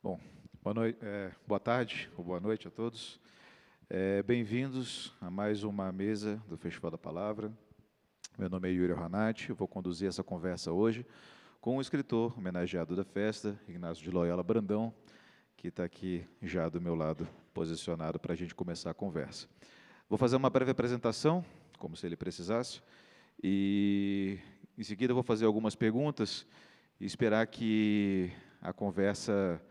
Bom, boa tarde ou boa noite a todos. Bem-vindos a mais uma mesa do Festival da Palavra. Meu nome é Yuri Ranati, eu vou conduzir essa conversa hoje com o escritor homenageado da festa, Ignácio de Loyola Brandão, que está aqui já do meu lado, posicionado para a gente começar a conversa. Vou fazer uma breve apresentação, como se ele precisasse, e em seguida vou fazer algumas perguntas e esperar que a conversa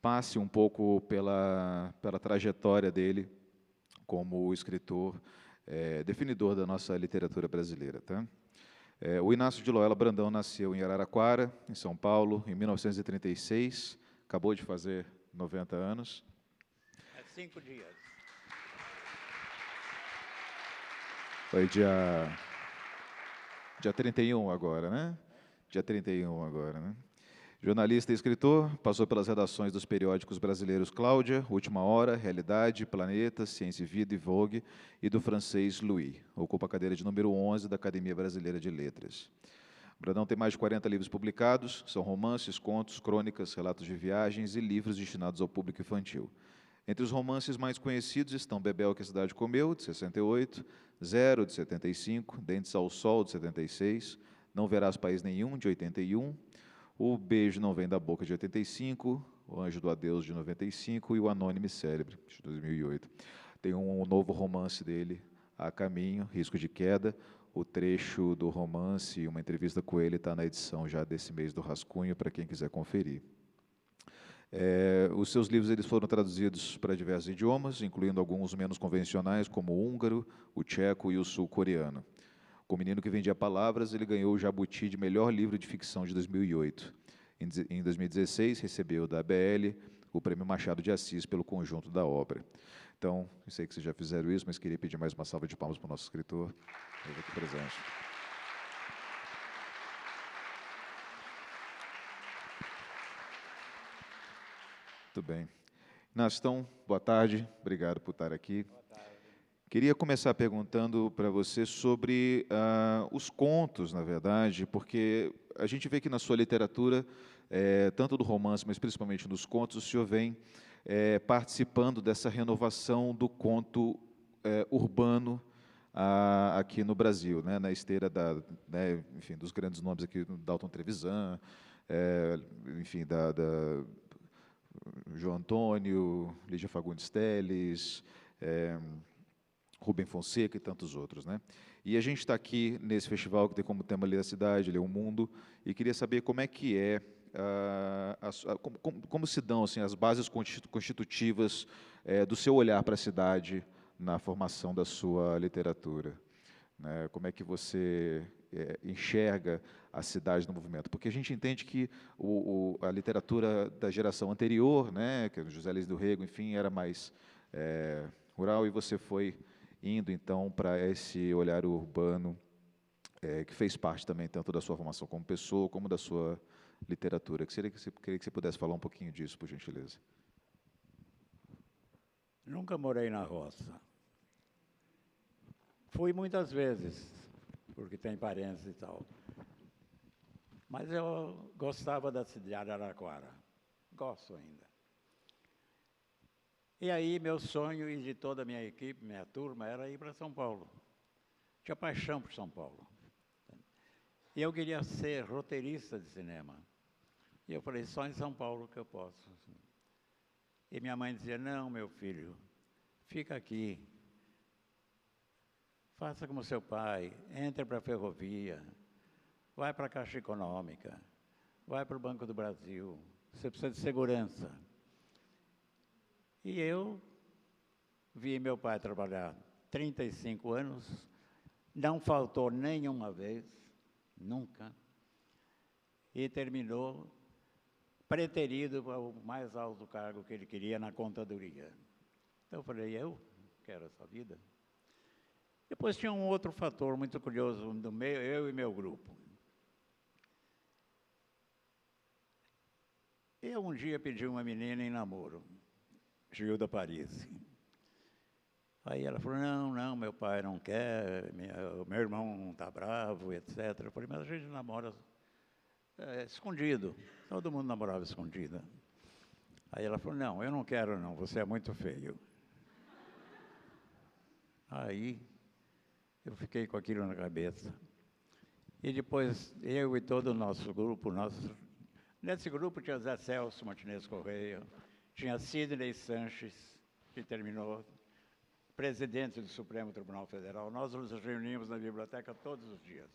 passe um pouco pela trajetória dele como escritor definidor da nossa literatura brasileira. Tá? O Inácio de Loyola Brandão nasceu em Araraquara, em São Paulo, em 1936, acabou de fazer 90 anos. Há 5 dias. Foi dia 31 agora, né? Dia 31 agora, né? Jornalista e escritor, passou pelas redações dos periódicos brasileiros Cláudia, Última Hora, Realidade, Planeta, Ciência e Vida e Vogue, e do francês Louis. Ocupa a cadeira de número 11 da Academia Brasileira de Letras. Brandão tem mais de 40 livros publicados, são romances, contos, crônicas, relatos de viagens e livros destinados ao público infantil. Entre os romances mais conhecidos estão Bebel que a Cidade Comeu, de 68, Zero, de 75, Dentes ao Sol, de 76, Não Verás País Nenhum, de 81, O Beijo Não Vem da Boca, de 85, O Anjo do Adeus, de 95 e O Anônime Célebre, de 2008. Tem um novo romance dele, A Caminho, Risco de Queda. O trecho do romance e uma entrevista com ele está na edição já desse mês do Rascunho, para quem quiser conferir. Os seus livros eles foram traduzidos para diversos idiomas, incluindo alguns menos convencionais, como o húngaro, o tcheco e o sul-coreano. Com o Menino que Vendia Palavras, ele ganhou o Jabuti de melhor livro de ficção de 2008. Em 2016, recebeu da ABL o Prêmio Machado de Assis pelo conjunto da obra. Então, eu sei que vocês já fizeram isso, mas queria pedir mais uma salva de palmas para o nosso escritor. Ele aqui presente. Muito bem. Inácio, então, boa tarde, obrigado por estar aqui. Boa tarde. Queria começar perguntando para você sobre os contos, na verdade, porque a gente vê que na sua literatura, tanto do romance, mas principalmente dos contos, o senhor vem participando dessa renovação do conto urbano aqui no Brasil, né, na esteira enfim, dos grandes nomes aqui, Dalton Trevisan, enfim, da João Antônio, Lígia Fagundes Telles, Rubem Fonseca e tantos outros, né? E a gente está aqui nesse festival que tem como tema Ler a Cidade, Ler o Mundo, e queria saber como é que como se dão assim, as bases constitutivas do seu olhar para a cidade na formação da sua literatura, né? Como é que você enxerga a cidade no movimento? Porque a gente entende que a literatura da geração anterior, né, que é José Luiz do Rego, enfim, era mais rural, e você foi indo, então, para esse olhar urbano, que fez parte também tanto da sua formação como pessoa, como da sua literatura. Queria que você pudesse falar um pouquinho disso, por gentileza. Nunca morei na roça. Fui muitas vezes, porque tem parentes e tal. Mas eu gostava da cidade de Araraquara. Gosto ainda. E aí, meu sonho e de toda a minha equipe, minha turma, era ir para São Paulo. Tinha paixão por São Paulo. E eu queria ser roteirista de cinema. E eu falei, só em São Paulo que eu posso. E minha mãe dizia, não, meu filho, fica aqui. Faça como seu pai, entre para a ferrovia, vai para a Caixa Econômica, vai para o Banco do Brasil, você precisa de segurança. E eu vi meu pai trabalhar 35 anos, não faltou nenhuma vez, nunca, e terminou preterido para o mais alto cargo que ele queria na contadoria. Então eu falei, eu quero essa vida. Depois tinha um outro fator muito curioso do meio, eu e meu grupo. Eu um dia pedi uma menina em namoro, Gilda Paris. Aí ela falou, não, meu pai não quer, meu irmão está bravo, etc. Eu falei, mas a gente namora escondido. Todo mundo namorava escondido. Aí ela falou, não, eu não quero não, você é muito feio. Aí eu fiquei com aquilo na cabeça. E depois eu e todo o nosso grupo, nesse grupo tinha Zé Celso Martinez Correia, tinha Sidney Sanches, que terminou presidente do Supremo Tribunal Federal. Nós nos reuníamos na biblioteca todos os dias.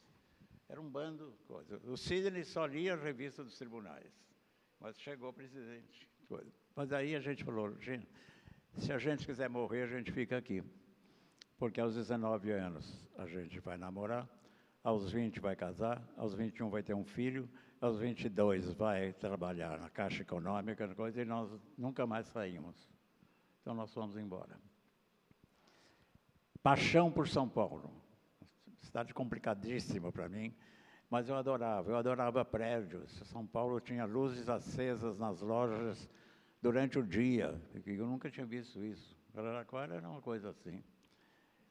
Era um bando de coisas. O Sidney só lia a revista dos tribunais, mas chegou presidente. Mas aí a gente falou, gente, se a gente quiser morrer, a gente fica aqui. Porque aos 19 anos a gente vai namorar, aos 20 vai casar, aos 21 vai ter um filho, aos 22 vai trabalhar na Caixa Econômica, coisa, e nós nunca mais saímos. Então nós fomos embora. Paixão por São Paulo. Cidade complicadíssima para mim, mas eu adorava prédios. São Paulo tinha luzes acesas nas lojas durante o dia, eu nunca tinha visto isso. Araraquara era uma coisa assim.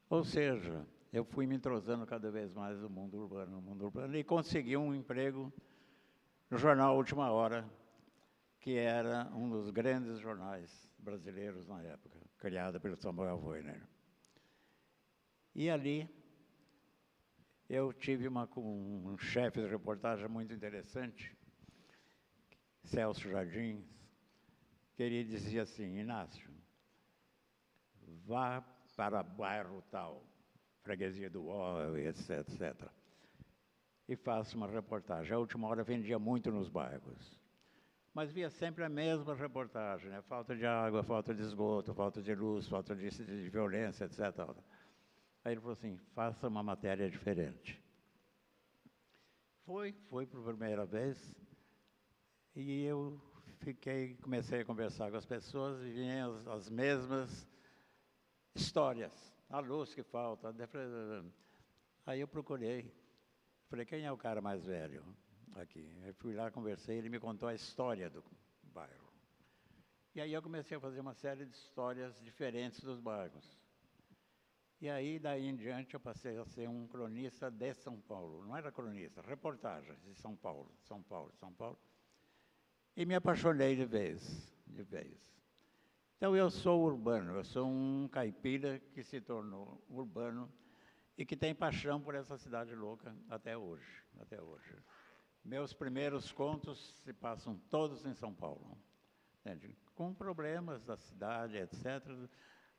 Ou seja, eu fui me entrosando cada vez mais no mundo urbano, e consegui um emprego no jornal Última Hora, que era um dos grandes jornais brasileiros na época, criado pelo Samuel Voiner. E ali eu tive um chefe de reportagem muito interessante, Celso Jardim, que ele dizia assim, Inácio, vá para bairro tal, freguesia do Ó, etc, etc. E faça uma reportagem. A Última Hora vendia muito nos bairros. Mas via sempre a mesma reportagem, né? Falta de água, falta de esgoto, falta de luz, falta de violência, etc. Aí ele falou assim, faça uma matéria diferente. Foi por primeira vez, e eu comecei a conversar com as pessoas, e vinham as mesmas histórias, a luz que falta. Aí eu procurei, falei, quem é o cara mais velho aqui? Eu fui lá, conversei, ele me contou a história do bairro. E aí eu comecei a fazer uma série de histórias diferentes dos bairros. E aí, daí em diante, eu passei a ser um cronista de São Paulo. Não era cronista, reportagens de São Paulo, São Paulo, São Paulo. E me apaixonei de vez. Então, eu sou urbano, eu sou um caipira que se tornou urbano e que tem paixão por essa cidade louca até hoje. Meus primeiros contos se passam todos em São Paulo, entende? Com problemas da cidade, etc.,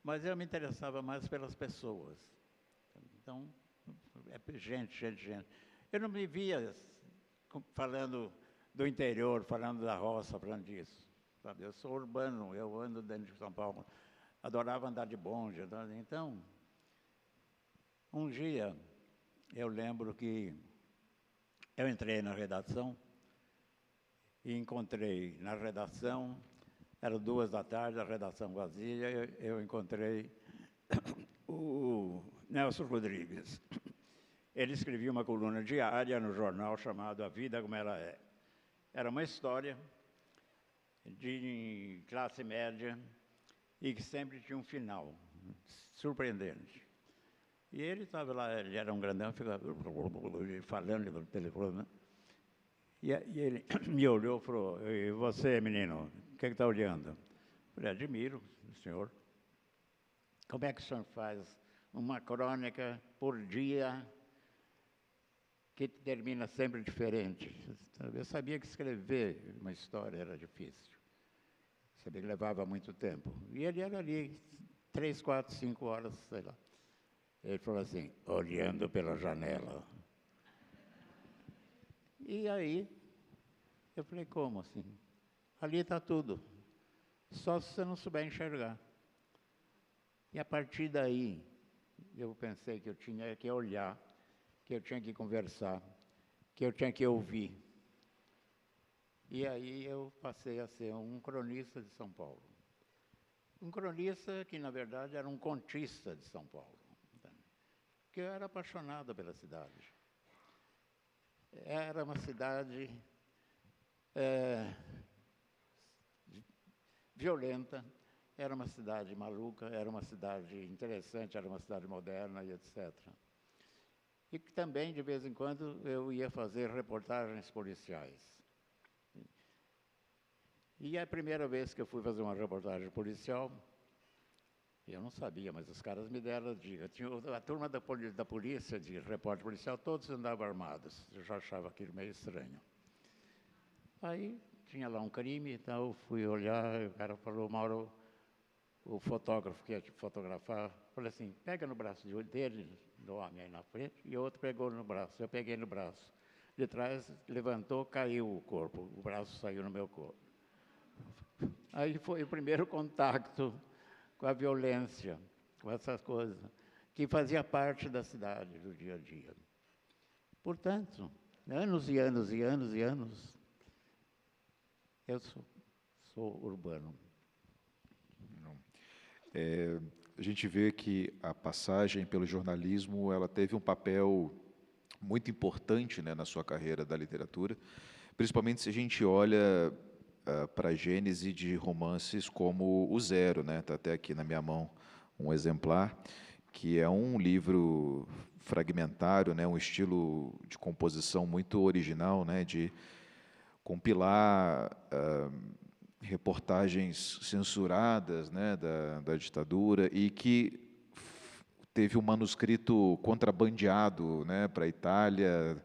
mas eu me interessava mais pelas pessoas. Então, gente. Eu não me via falando do interior, falando da roça, falando disso. Sabe? Eu sou urbano, eu ando dentro de São Paulo. Adorava andar de bonde. Então, um dia, eu lembro que eu entrei na redação e encontrei na redação, eram 14h, a redação vazia, eu encontrei o Nelson Rodrigues. Ele escrevia uma coluna diária no jornal chamado A Vida Como Ela É. Era uma história de classe média e que sempre tinha um final surpreendente. E ele estava lá, ele era um grandão, ficava falando pelo telefone, né? E ele me olhou e falou, e você, menino, o que está olhando? Eu falei, admiro o senhor. Como é que o senhor faz uma crônica por dia que termina sempre diferente? Eu sabia que escrever uma história era difícil. Sabia que levava muito tempo. E ele era ali, 3, 4, 5 horas, sei lá. Ele falou assim, olhando pela janela. E aí, eu falei, como assim? Ali está tudo, só se você não souber enxergar. E a partir daí, eu pensei que eu tinha que olhar, que eu tinha que conversar, que eu tinha que ouvir. E aí eu passei a ser um cronista de São Paulo. Um cronista que, na verdade, era um contista de São Paulo. Porque eu era apaixonado pela cidade. Era uma cidade violenta, era uma cidade maluca, era uma cidade interessante, era uma cidade moderna e etc. E que também, de vez em quando, eu ia fazer reportagens policiais. E a primeira vez que eu fui fazer uma reportagem policial, eu não sabia, mas os caras me deram a dica. Tinha a turma da polícia, de repórter policial, todos andavam armados. Eu já achava aquilo meio estranho. Aí tinha lá um crime, então eu fui olhar, o cara falou, Mauro, o fotógrafo que ia te fotografar, falei assim, pega no braço dele, do homem aí na frente, e o outro pegou no braço. Eu peguei no braço. De trás, levantou, caiu o corpo, o braço saiu no meu corpo. Aí foi o primeiro contato com a violência, com essas coisas, que fazia parte da cidade, do dia a dia. Portanto, anos e anos e anos e anos, eu sou urbano. A gente vê que a passagem pelo jornalismo, ela teve um papel muito importante, né, na sua carreira da literatura, principalmente se a gente olha para a gênese de romances como O Zero, né? Está até aqui na minha mão um exemplar, que é um livro fragmentário, né? Um estilo de composição muito original, né? De compilar reportagens censuradas, né? Da ditadura e que teve um manuscrito contrabandeado, né? Para a Itália,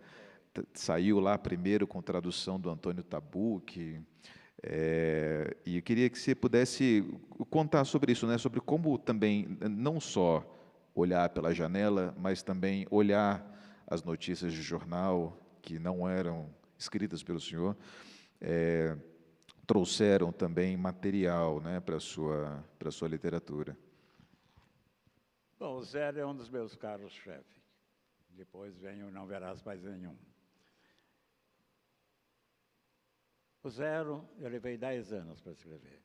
saiu lá primeiro com tradução do Antônio Tabucchi. E eu queria que você pudesse contar sobre isso, né? Sobre como também, não só olhar pela janela, mas também olhar as notícias de jornal que não eram escritas pelo senhor, trouxeram também material, né, para a sua literatura. Bom, o Zero é um dos meus carros-chefe. Depois vem o Não Verás Mais Nenhum. O Zero, eu levei 10 anos para escrever.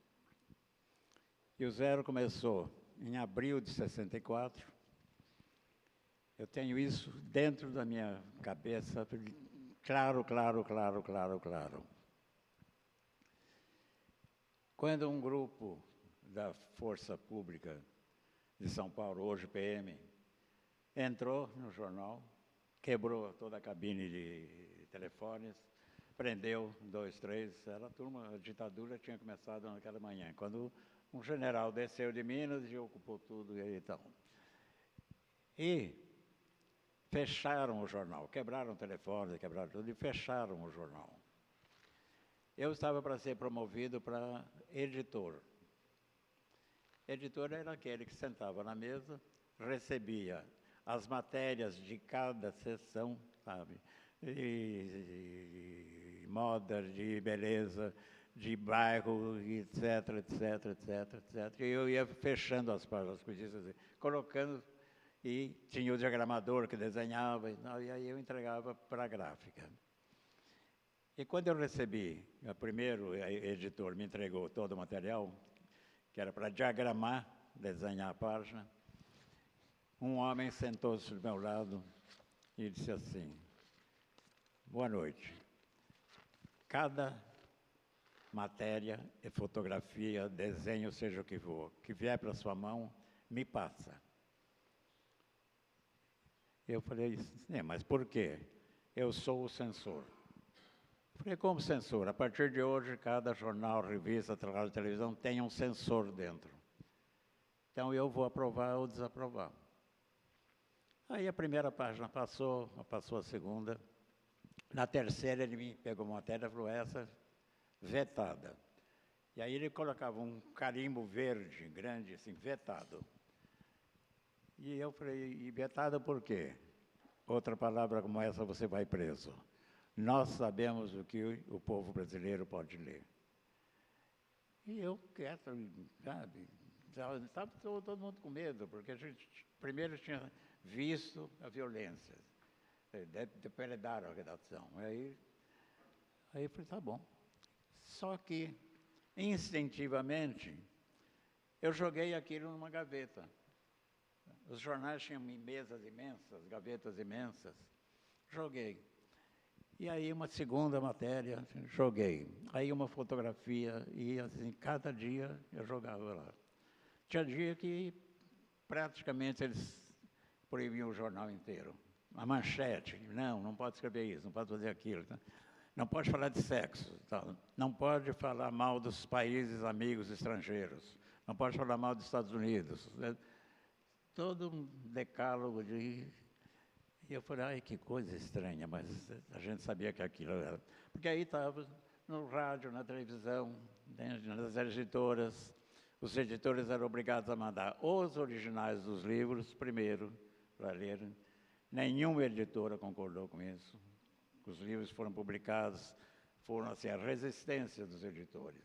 E o Zero começou em abril de 64. Eu tenho isso dentro da minha cabeça, claro, claro, claro, claro, claro. Quando um grupo da Força Pública de São Paulo, hoje PM, entrou no jornal, quebrou toda a cabine de telefones, prendeu 2, 3, era a turma, a ditadura tinha começado naquela manhã, quando um general desceu de Minas e ocupou tudo e então. E fecharam o jornal, quebraram o telefone, quebraram tudo e fecharam o jornal. Eu estava para ser promovido para editor. Editor era aquele que sentava na mesa, recebia as matérias de cada sessão, sabe? De moda, de beleza, de bairro, etc, etc, etc, etc. E eu ia fechando as páginas, colocando, e tinha o diagramador que desenhava, e aí eu entregava para a gráfica. E quando eu recebi, o primeiro editor me entregou todo o material, que era para diagramar, desenhar a página, um homem sentou-se do meu lado e disse assim, boa noite. Cada matéria, fotografia, desenho, seja o que for, que vier para sua mão, me passa. Eu falei, mas por quê? Eu sou o censor. Falei, como censor? A partir de hoje, cada jornal, revista, rádio, televisão tem um censor dentro. Então, eu vou aprovar ou desaprovar. Aí a primeira página passou a segunda. Na terceira, ele me pegou uma matéria e falou, essa vetada. E aí ele colocava um carimbo verde, grande, assim, vetado. E eu falei, e vetado por quê? Outra palavra como essa, você vai preso. Nós sabemos o que o povo brasileiro pode ler. E eu quieto, sabe? Estava todo mundo com medo, porque a gente primeiro tinha visto a violência. Depredaram a redação. Aí eu falei, tá bom. Só que, instintivamente, eu joguei aquilo numa gaveta. Os jornais tinham mesas imensas, gavetas imensas. Joguei. E aí uma segunda matéria, joguei. Aí uma fotografia, e assim, cada dia eu jogava lá. Tinha dia que praticamente eles proibiam o jornal inteiro. A manchete, não pode escrever isso, não pode fazer aquilo. Tá? não pode falar de sexo, tal. Não pode falar mal dos países amigos estrangeiros, não pode falar mal dos Estados Unidos. Né? Todo um decálogo de... E eu falei, ai, que coisa estranha, mas a gente sabia que aquilo era... Porque aí estava no rádio, na televisão, nas editoras. Os editores eram obrigados a mandar os originais dos livros primeiro para ler. Nenhuma editora concordou com isso. Os livros foram publicados, foram assim, a resistência dos editores.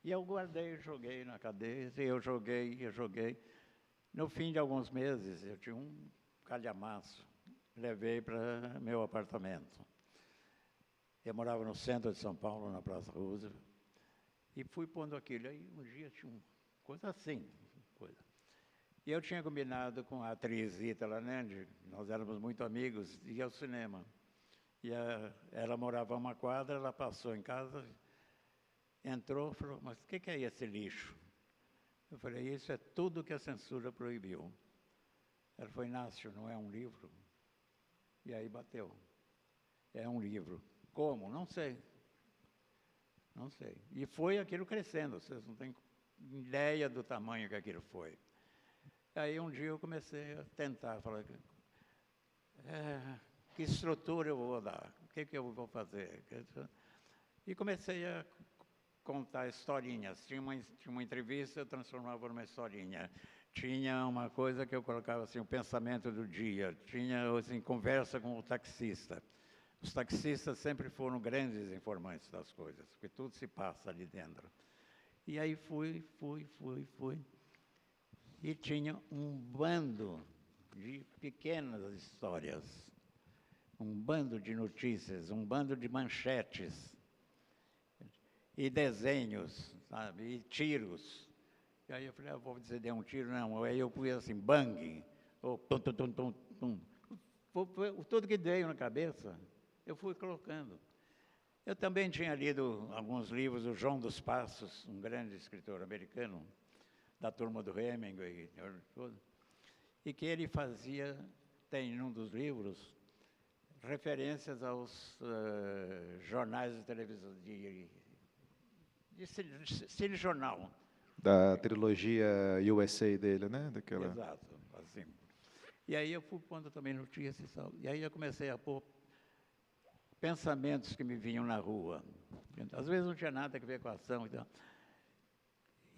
E eu guardei, joguei na cadeia, eu joguei. No fim de alguns meses, eu tinha um calhamaço, levei para meu apartamento. Eu morava no centro de São Paulo, na Praça Roosevelt, e fui pondo aquilo. Aí um dia tinha uma coisa assim, coisa. E eu tinha combinado com a atriz Rita Lanende, nós éramos muito amigos, de ir ao cinema. E ela morava a uma quadra, ela passou em casa, entrou e falou, mas o que é esse lixo? Eu falei, isso é tudo que a censura proibiu. Ela falou, Inácio, não é um livro? E aí bateu. É um livro. Como? Não sei. Não sei. E foi aquilo crescendo, vocês não têm ideia do tamanho que aquilo foi. Aí um dia eu comecei a tentar, falar, que estrutura eu vou dar? O que eu vou fazer? E comecei a contar historinhas. Tinha uma entrevista, eu transformava numa historinha. Tinha uma coisa que eu colocava assim, o pensamento do dia. Tinha assim, conversa com o taxista. Os taxistas sempre foram grandes informantes das coisas, porque tudo se passa ali dentro. E aí fui. E tinha um bando de pequenas histórias, um bando de notícias, um bando de manchetes, e desenhos, sabe, e tiros. E aí eu falei, vou dizer, deu um tiro, não. Aí eu pus assim, bang, ou tum, tum, tum, tum, tum. Tudo que veio na cabeça, eu fui colocando. Eu também tinha lido alguns livros do João dos Passos, um grande escritor americano, da turma do Hemingway, e que ele fazia, tem num dos livros, referências aos jornais de televisão, de telejornal. Da trilogia USA dele, né? Daquela... Exato, assim. E aí eu fui pondo também notícias e tal. E aí eu comecei a pôr pensamentos que me vinham na rua. Às vezes não tinha nada a ver com a ação e tal.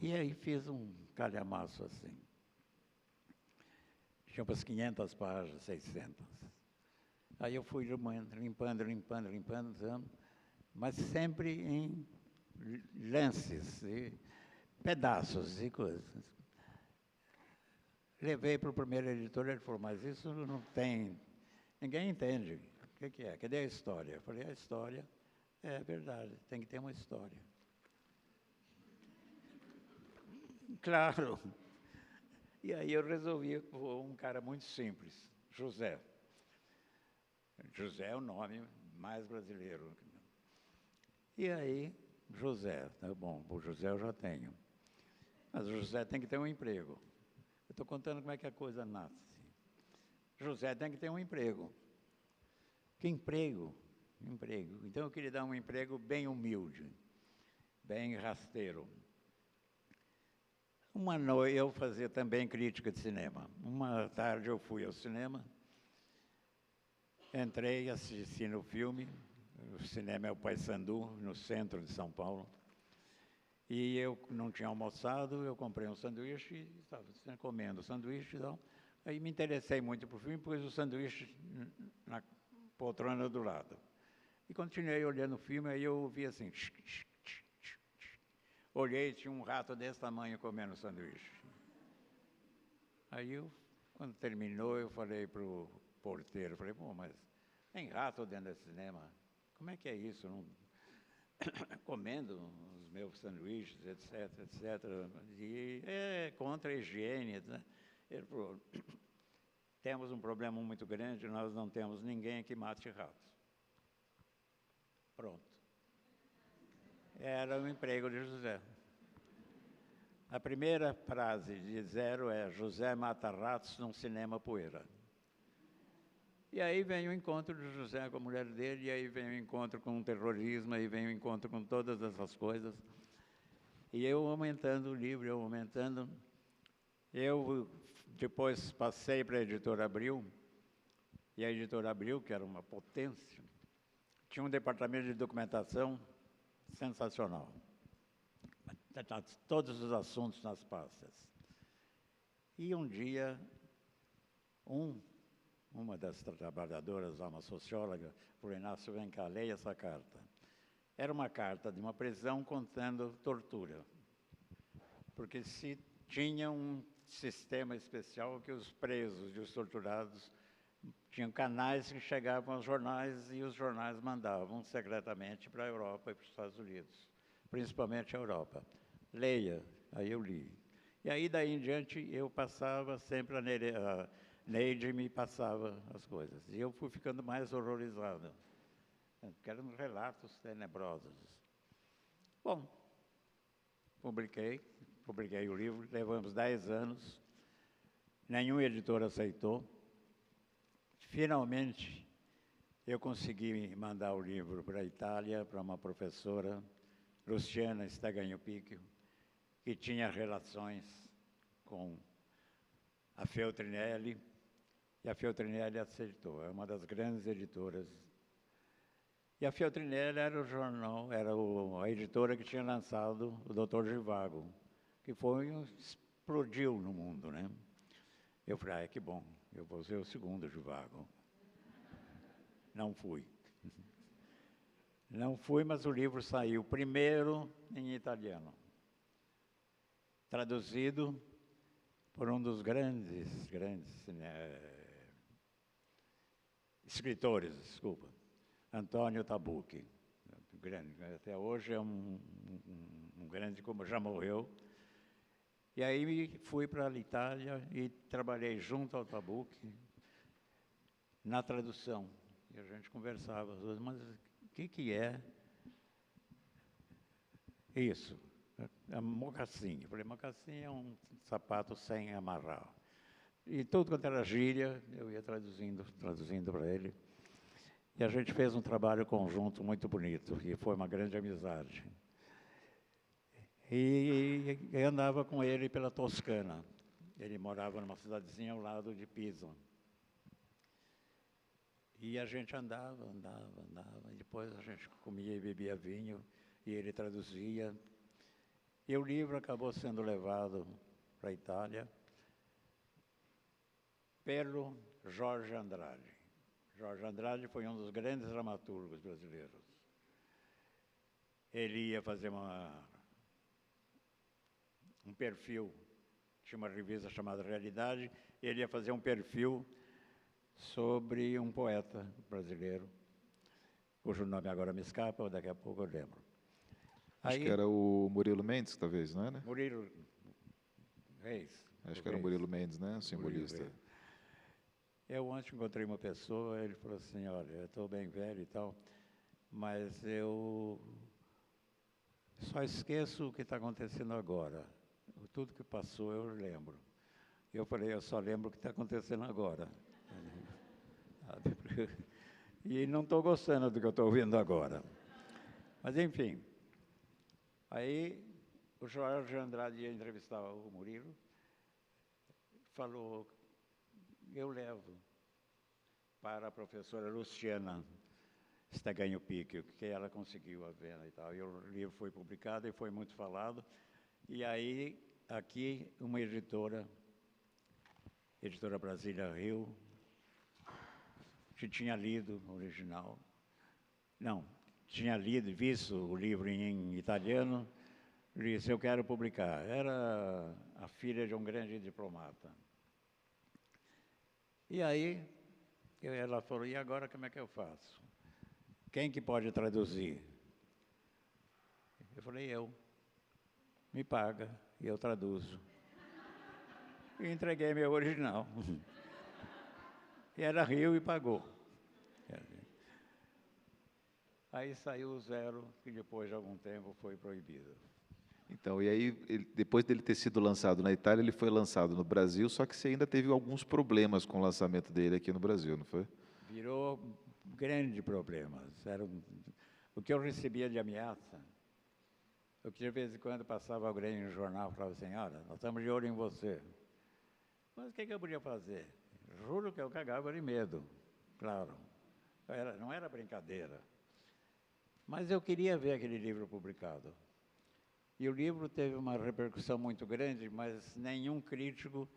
E aí fiz um calhamaço assim. Tinha umas 500 páginas, 600. Aí eu fui limpando, mas sempre em lances, e pedaços e coisas. Levei para o primeiro editor, ele falou, mas isso não tem... Ninguém entende. O que é? Cadê a história? Eu falei, a história é verdade, tem que ter uma história. Claro. E aí eu resolvi um cara muito simples, José. José é o nome mais brasileiro. E aí, José, tá bom, o José eu já tenho. Mas o José tem que ter um emprego. Eu estou contando como é que a coisa nasce. José tem que ter um emprego. Que emprego? Emprego. Então eu queria dar um emprego bem humilde, bem rasteiro. Uma noite eu fazia também crítica de cinema. Uma tarde eu fui ao cinema, entrei, assisti no filme, o cinema é o Paissandu, no centro de São Paulo, e eu não tinha almoçado, eu comprei um sanduíche e estava comendo o sanduíche e tal. Aí me interessei muito por filme, pus o sanduíche na poltrona do lado. E continuei olhando o filme, aí eu ouvi assim... Olhei, tinha um rato desse tamanho comendo sanduíche. Aí, quando terminou, eu falei para o porteiro, falei, pô, mas tem rato dentro desse cinema? Como é que é isso? Não... Comendo os meus sanduíches, etc, etc. E é contra a higiene. Né? Ele falou, temos um problema muito grande, nós não temos ninguém que mate ratos. Pronto. Era o emprego de José. A primeira frase de zero é José mata ratos num cinema poeira. E aí vem o encontro de José com a mulher dele, e aí vem o encontro com o terrorismo, aí vem o encontro com todas essas coisas. E eu aumentando o livro, eu aumentando. Eu depois passei para a Editora Abril, e a Editora Abril, que era uma potência, tinha um departamento de documentação sensacional. Todos os assuntos nas pastas. E um dia, uma das trabalhadoras, uma socióloga, falou: Inácio, vem cá, leia essa carta. Era uma carta de uma prisão contando tortura. Porque se tinha um sistema especial que os presos e os torturados tinham canais que chegavam aos jornais e os jornais mandavam secretamente para a Europa e para os Estados Unidos, principalmente a Europa. Leia, aí eu li. E aí, daí em diante, eu passava sempre, a Neide me passava as coisas. E eu fui ficando mais horrorizado, porque eram relatos tenebrosos. Bom, publiquei o livro, levamos 10 anos, nenhum editor aceitou. Finalmente, eu consegui mandar o livro para a Itália, para uma professora, Luciana Stagagnopicchio, que tinha relações com a Feltrinelli, e a Feltrinelli aceitou, é uma das grandes editoras. E a Feltrinelli era o jornal, era a editora que tinha lançado o Dr. Zhivago, que explodiu no mundo, né? Eu falei, que bom, eu vou ser o segundo Zhivago. Não fui. Não fui, mas o livro saiu primeiro em italiano, traduzido por um dos grandes escritores, desculpa, Antônio Tabucchi. Grande, até hoje é um grande, como já morreu. E aí fui para a Itália e trabalhei junto ao Tabucchi na tradução. E a gente conversava, mas o que é isso? É mocassim. Eu falei, mocassim é um sapato sem amarrar. E tudo quanto era gíria, eu ia traduzindo para ele. E a gente fez um trabalho conjunto muito bonito, e foi uma grande amizade. E eu andava com ele pela Toscana. Ele morava numa cidadezinha ao lado de Pisa. E a gente andava, e depois a gente comia e bebia vinho, e ele traduzia. E o livro acabou sendo levado para a Itália pelo Jorge Andrade. Jorge Andrade foi um dos grandes dramaturgos brasileiros. Ele ia fazer um perfil, tinha uma revista chamada Realidade, ele ia fazer um perfil sobre um poeta brasileiro, cujo nome agora me escapa, daqui a pouco eu lembro. Acho que era o Murilo Mendes, talvez, não é, né? Murilo Reis. Acho que era o Murilo Mendes, né? O simbolista. Eu ontem encontrei uma pessoa, ele falou assim, olha, eu estou bem velho e tal, mas eu só esqueço o que está acontecendo agora. Tudo que passou eu lembro. Eu falei, eu só lembro o que está acontecendo agora. E não estou gostando do que eu estou ouvindo agora. Mas, enfim, aí o Jorge Andrade ia entrevistar o Murilo, falou, eu levo para a professora Luciana Stagagnopicchio, que ela conseguiu a venda e tal. E o livro foi publicado e foi muito falado. E aí, aqui, uma editora Brasília Rio, que tinha lido o original, não, tinha lido, visto o livro em italiano, disse, eu quero publicar. Era a filha de um grande diplomata. E aí, ela falou, e agora como é que eu faço? Quem que pode traduzir? Eu falei, eu. Me paga e eu traduzo. E entreguei meu original. E ela riu e pagou. Aí saiu o Zero, que depois de algum tempo foi proibido. Então, e aí, depois dele ter sido lançado na Itália, ele foi lançado no Brasil, só que você ainda teve alguns problemas com o lançamento dele aqui no Brasil, não foi? virou um grande problema. O que eu recebia de ameaça, eu que de vez em quando passava alguém no jornal e falava assim, olha, nós estamos de olho em você. Mas o que eu podia fazer? Juro que eu cagava de medo, claro. Não era brincadeira. Mas eu queria ver aquele livro publicado. E o livro teve uma repercussão muito grande, mas nenhum crítico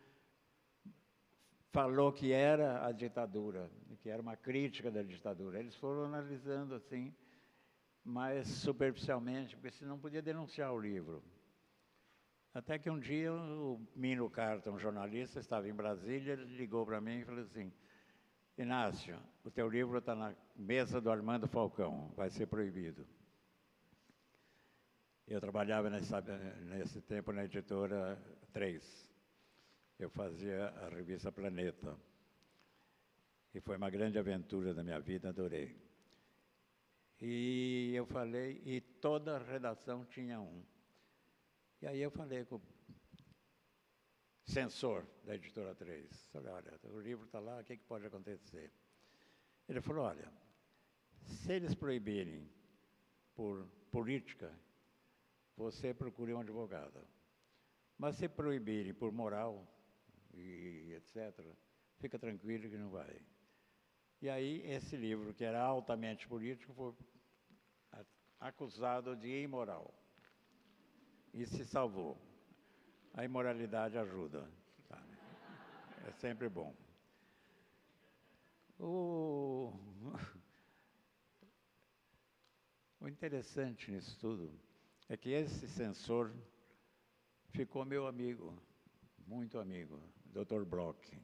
falou que era a ditadura, que era uma crítica da ditadura. Eles foram analisando assim, mais superficialmente, porque senão podia denunciar o livro. Até que um dia o Mino Carta, um jornalista, estava em Brasília, ele ligou para mim e falou assim, Inácio, o teu livro está na mesa do Armando Falcão, vai ser proibido. Eu trabalhava nesse tempo na editora 3. Eu fazia a revista Planeta. E foi uma grande aventura da minha vida, adorei. E eu falei, e toda a redação tinha um. E aí eu falei com o censor da editora 3. Falei, olha, o livro está lá, o que pode acontecer? Ele falou, olha, se eles proibirem por política, você procure um advogado. Mas se proibirem por moral e etc., fica tranquilo que não vai. E aí, esse livro, que era altamente político, foi acusado de imoral. E se salvou. A imoralidade ajuda. Tá? É sempre bom. O interessante nisso tudo é que esse censor ficou meu amigo, muito amigo, Dr. Bloch.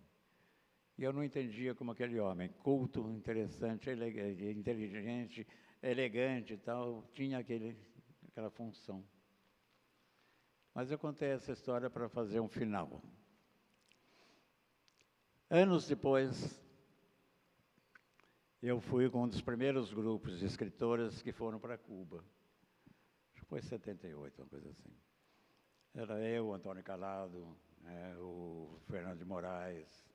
E eu não entendia como aquele homem, culto, interessante, inteligente, elegante e tal, tinha aquela função. Mas eu contei essa história para fazer um final. Anos depois, eu fui com um dos primeiros grupos de escritoras que foram para Cuba. Acho que foi em 78, uma coisa assim. Era eu, o Antônio Calado, o Fernando de Moraes,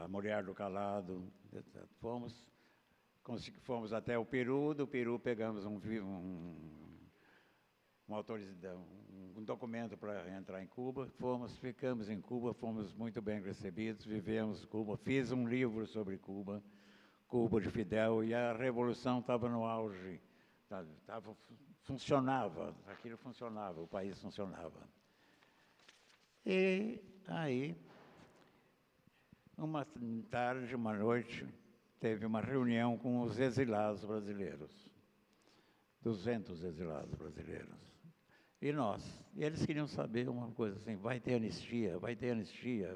a mulher do Calado. Fomos até o Peru, do Peru pegamos um documento para entrar em Cuba, ficamos em Cuba, fomos muito bem recebidos, vivemos Cuba, fiz um livro sobre Cuba, Cuba de Fidel, e a Revolução estava no auge, funcionava, aquilo funcionava, o país funcionava. E aí, uma tarde, uma noite, teve uma reunião com os exilados brasileiros, 200 exilados brasileiros. E nós. E eles queriam saber uma coisa assim, vai ter anistia, vai ter anistia.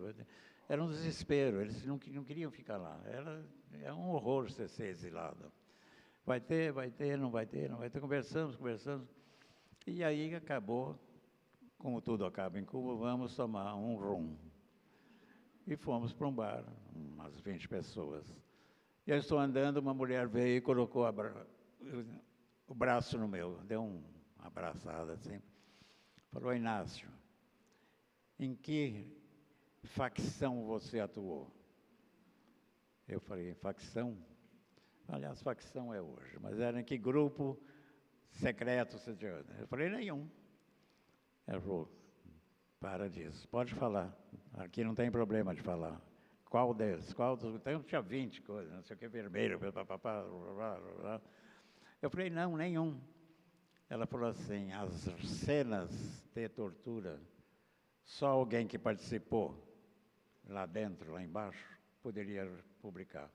Era um desespero, eles não queriam ficar lá. Era um horror ser exilado. Vai ter, não vai ter, não vai ter. Conversamos. E aí acabou, como tudo acaba em Cuba, vamos tomar um rum. E fomos para um bar, umas 20 pessoas. E eu estou andando, uma mulher veio e colocou o braço no meu, deu uma abraçada assim. Falou, Inácio, em que facção você atuou? Eu falei, facção? Aliás, facção é hoje, mas era em que grupo secreto você tinha? Eu falei, nenhum. Ela falou, para disso, pode falar, aqui não tem problema de falar. Qual deles? Então tinha 20 coisas, não sei o que, vermelho, papapá, blá, blá, blá. Eu falei, não, nenhum. Ela falou assim, as cenas de tortura, só alguém que participou lá dentro, lá embaixo, poderia publicar.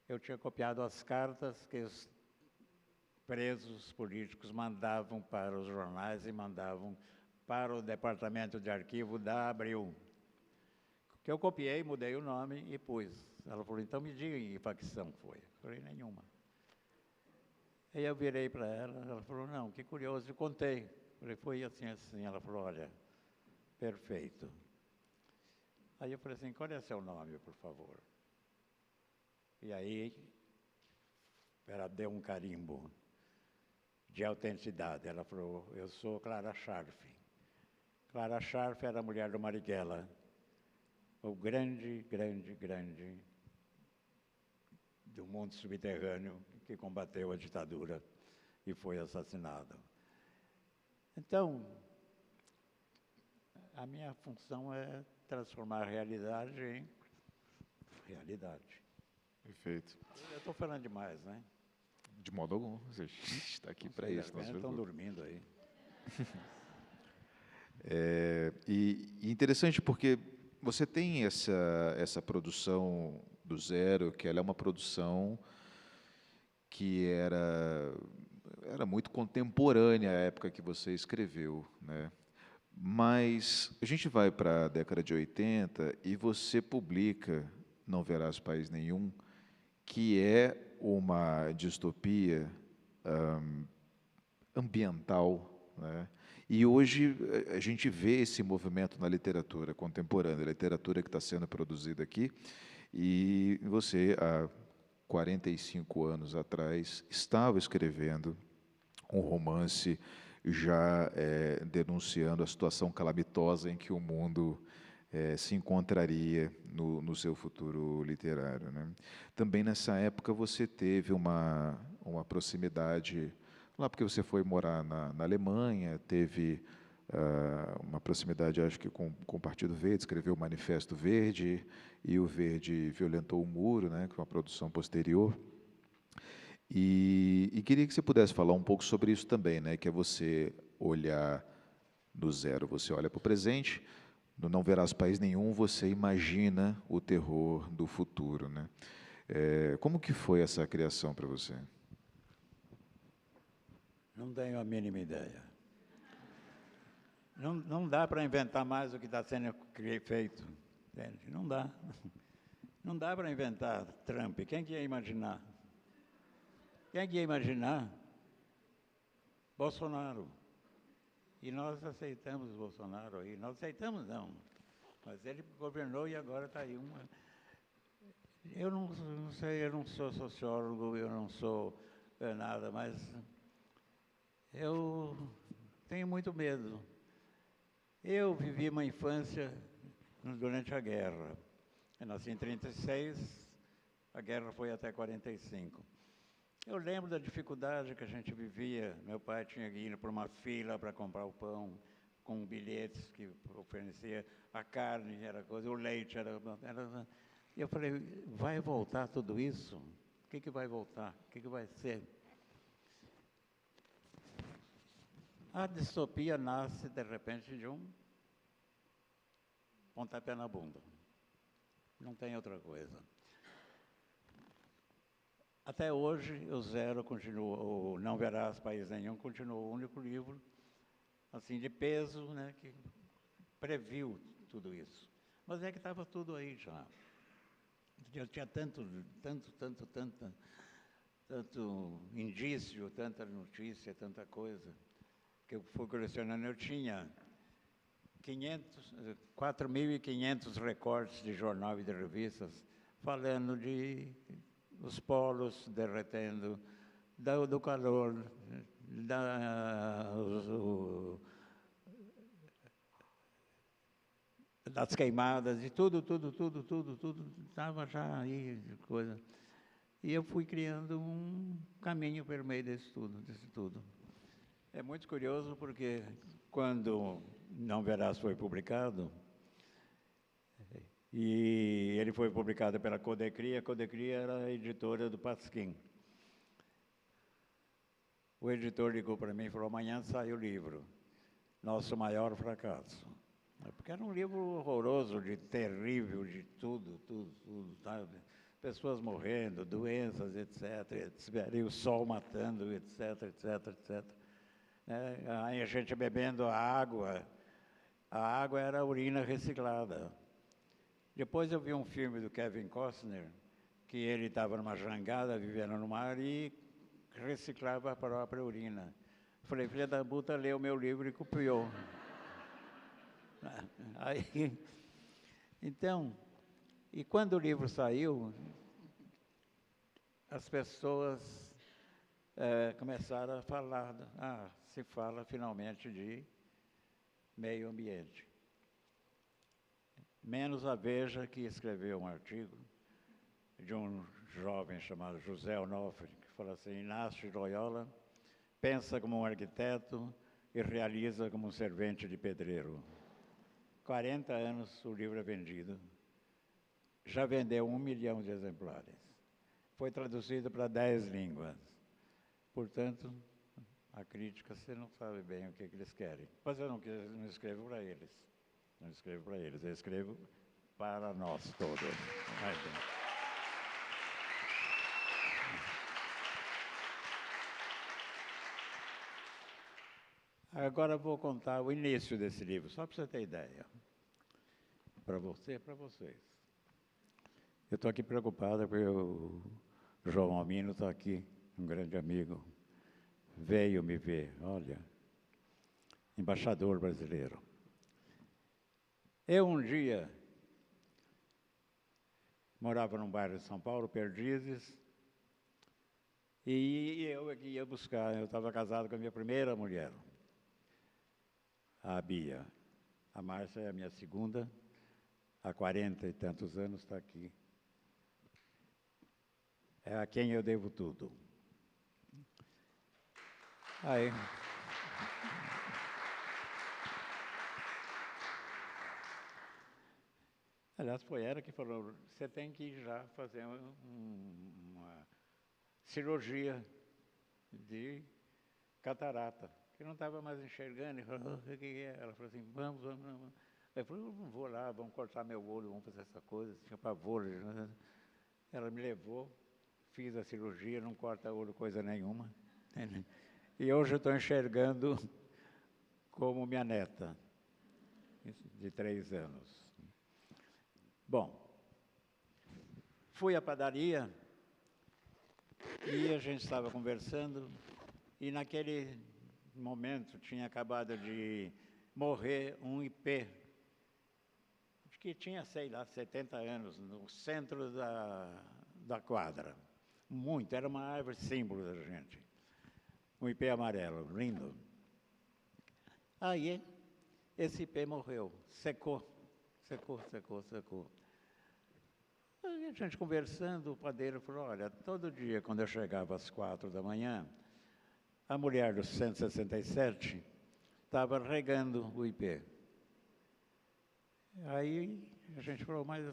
Eu tinha copiado as cartas que os presos políticos mandavam para os jornais e mandavam para o departamento de arquivo da Abril. Que eu copiei, mudei o nome e pus. Ela falou, então me diga em que facção foi. Eu falei, nenhuma. Aí eu virei para ela falou, não, que curioso, eu contei. Eu falei, foi assim. Ela falou, olha, perfeito. Aí eu falei assim, qual é seu nome, por favor? E aí, ela deu um carimbo de autenticidade. Ela falou, eu sou Clara Scharf. Clara Scharf era a mulher do Marighella, o grande do mundo subterrâneo que combateu a ditadura e foi assassinado. Então, a minha função é transformar a realidade em realidade. Perfeito. Eu estou falando demais, né? De modo algum. Você está aqui para isso. Estão dormindo aí. E interessante porque você tem essa produção do zero, que ela é uma produção que era muito contemporânea à época que você escreveu, né? Mas a gente vai para a década de 80 e você publica Não Verás País Nenhum, que é uma distopia ambiental, né? E hoje a gente vê esse movimento na literatura contemporânea, a literatura que está sendo produzida aqui, e você, há 45 anos atrás, estava escrevendo um romance já denunciando a situação calamitosa em que o mundo se encontraria no seu futuro literário, né? Também nessa época você teve uma proximidade, lá porque você foi morar na Alemanha, teve uma proximidade, acho que com o Partido Verde, escreveu o Manifesto Verde, e o Verde violentou o muro, né, que é uma produção posterior. E queria que você pudesse falar um pouco sobre isso também, né, que é você olhar do zero, você olha para o presente, no Não Verás País Nenhum, você imagina o terror do futuro, né? Como que foi essa criação para você? Não tenho a mínima ideia. Não dá para inventar mais o que está sendo feito. Entende? Não dá. Não dá para inventar Trump. Quem que ia imaginar? Quem que ia imaginar? Bolsonaro. E nós aceitamos Bolsonaro aí. Nós aceitamos, não. Mas ele governou e agora está aí uma... Eu não sei, eu não sou sociólogo, eu não sou nada, mas eu tenho muito medo. Eu vivi uma infância durante a guerra. Eu nasci em 36, a guerra foi até 45. Eu lembro da dificuldade que a gente vivia. Meu pai tinha que ir para uma fila para comprar o pão, com bilhetes que oferecia, a carne era coisa, o leite era... E eu falei, vai voltar tudo isso? O que vai voltar? O que vai ser? A distopia nasce, de repente, de um pontapé na bunda. Não tem outra coisa. Até hoje, o Zero continua, o Não Verás País Nenhum continua o único livro, assim, de peso, né, que previu tudo isso. Mas é que estava tudo aí já. Eu tinha tanto indício, tanta notícia, tanta coisa, que eu fui colecionando. Eu tinha 4.500 recortes de jornal e de revistas falando de os polos derretendo, do calor, das queimadas, e tudo estava já aí, coisa. E eu fui criando um caminho pelo meio disso tudo. É muito curioso porque quando Não Verás foi publicado, e ele foi publicado pela Codecri, a Codecri era a editora do Pasquim. O editor ligou para mim e falou, amanhã sai o livro, Nosso Maior Fracasso. Porque era um livro horroroso, terrível, de tudo, sabe? Pessoas morrendo, doenças, etc. E o sol matando, etc. Aí a gente bebendo a água era urina reciclada. Depois eu vi um filme do Kevin Costner, que ele estava numa jangada, vivendo no mar e reciclava a própria urina. Falei, filha da puta, leu o meu livro e copiou. Aí, então, e quando o livro saiu, as pessoas começaram a falar, se fala finalmente de meio ambiente. Menos a Veja, que escreveu um artigo de um jovem chamado José Onofre, que fala assim: Inácio de Loyola pensa como um arquiteto e realiza como um servente de pedreiro. 40 anos o livro é vendido. Já vendeu 1 milhão de exemplares. Foi traduzido para 10 línguas. Portanto, a crítica, você não sabe bem o que eles querem. Mas eu não escrevo para eles. Não escrevo para eles, eu escrevo para nós todos. Agora vou contar o início desse livro, só para você ter ideia. Para você e para vocês. Eu estou aqui preocupado porque o João Almino está aqui, um grande amigo. Veio me ver, olha, embaixador brasileiro. Eu um dia morava num bairro de São Paulo, Perdizes, e eu ia buscar, eu estava casado com a minha primeira mulher, a Bia. A Márcia é a minha segunda, há 40 e tantos anos está aqui. É a quem eu devo tudo. Aí. Aliás, foi ela que falou, você tem que ir já fazer uma cirurgia de catarata, que não estava mais enxergando. E falou, o que é? Ela falou assim, vamos. Eu falei, eu não vou lá, vamos cortar meu olho, vamos fazer essa coisa, tinha pavor. Ela me levou, fiz a cirurgia, não corta olho coisa nenhuma. E hoje eu estou enxergando como minha neta, de 3 anos. Bom, fui à padaria e a gente estava conversando e naquele momento tinha acabado de morrer um ipê, que tinha, sei lá, 70 anos, no centro da quadra. Muito, era uma árvore símbolo da gente. Um ipê amarelo, lindo. Aí, esse ipê morreu, secou. Aí a gente conversando, o padeiro falou, olha, todo dia quando eu chegava às 4 da manhã, a mulher do 167 estava regando o ipê. Aí a gente falou, mas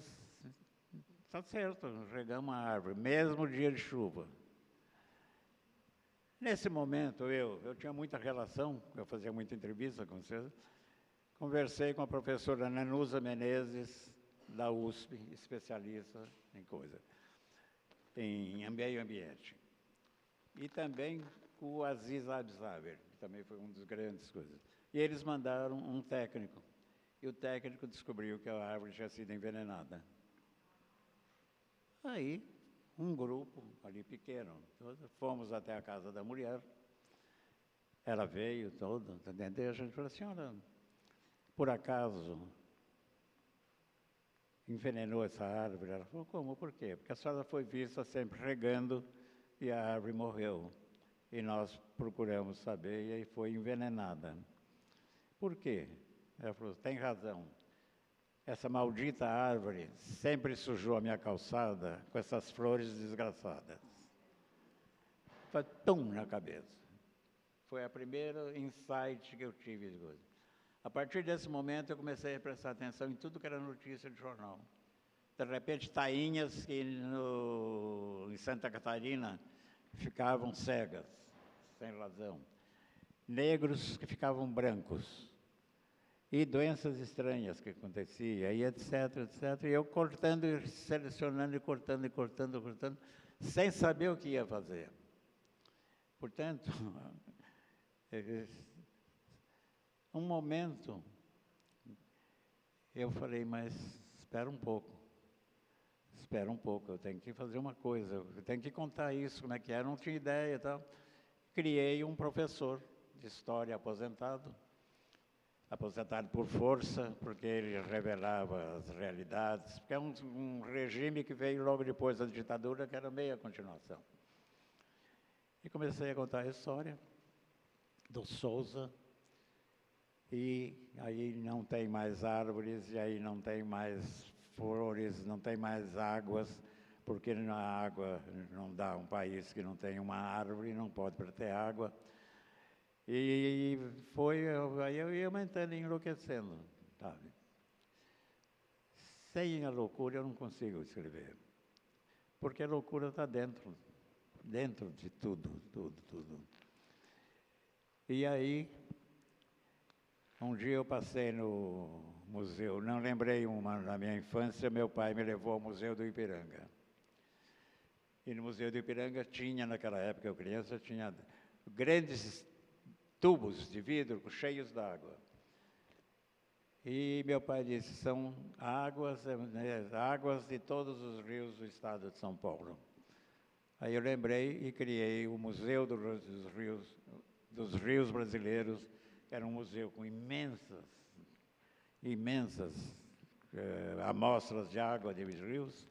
está certo, regamos a árvore, mesmo dia de chuva. Nesse momento, eu tinha muita relação, eu fazia muita entrevista com vocês, conversei com a professora Nanusa Menezes, da USP, especialista em coisa, em meio ambiente. E também com o Aziz Absaber, que também foi um dos grandes coisas. E eles mandaram um técnico. E o técnico descobriu que a árvore tinha sido envenenada. Aí, um grupo ali pequeno, fomos até a casa da mulher. Ela veio toda, entendeu? A gente falou assim, olha, por acaso envenenou essa árvore? Ela falou, como? Por quê? Porque a senhora foi vista sempre regando e a árvore morreu. E nós procuramos saber e aí foi envenenada. Por quê? Ela falou, tem razão. Essa maldita árvore sempre sujou a minha calçada com essas flores desgraçadas. Foi tum na cabeça. Foi a primeira insight que eu tive de coisa. A partir desse momento, eu comecei a prestar atenção em tudo que era notícia de jornal. De repente, tainhas que em Santa Catarina ficavam cegas, sem razão. Negros que ficavam brancos. E doenças estranhas que aconteciam, e etc. E eu cortando, selecionando, e cortando, sem saber o que ia fazer. Portanto, um momento, eu falei, mas espera um pouco, eu tenho que fazer uma coisa, eu tenho que contar isso, como é que é, eu não tinha ideia e tal. Criei um professor de história aposentado por força, porque ele revelava as realidades, porque é um regime que veio logo depois da ditadura, que era meia continuação. E comecei a contar a história do Sousa, e aí não tem mais árvores, e aí não tem mais flores, não tem mais águas, porque na água não dá, um país que não tem uma árvore, não pode ter água. E aí eu ia aumentando e enlouquecendo, sabe? Sem a loucura eu não consigo escrever, porque a loucura está dentro de tudo, tudo. E aí, um dia eu passei no museu, não lembrei na minha infância, meu pai me levou ao Museu do Ipiranga. E no Museu do Ipiranga tinha, naquela época, eu criança, tinha grandes tubos de vidro cheios d'água. E meu pai disse, são águas de todos os rios do estado de São Paulo. Aí eu lembrei e criei o Museu dos Rios Brasileiros, que era um museu com imensas amostras de água de rios,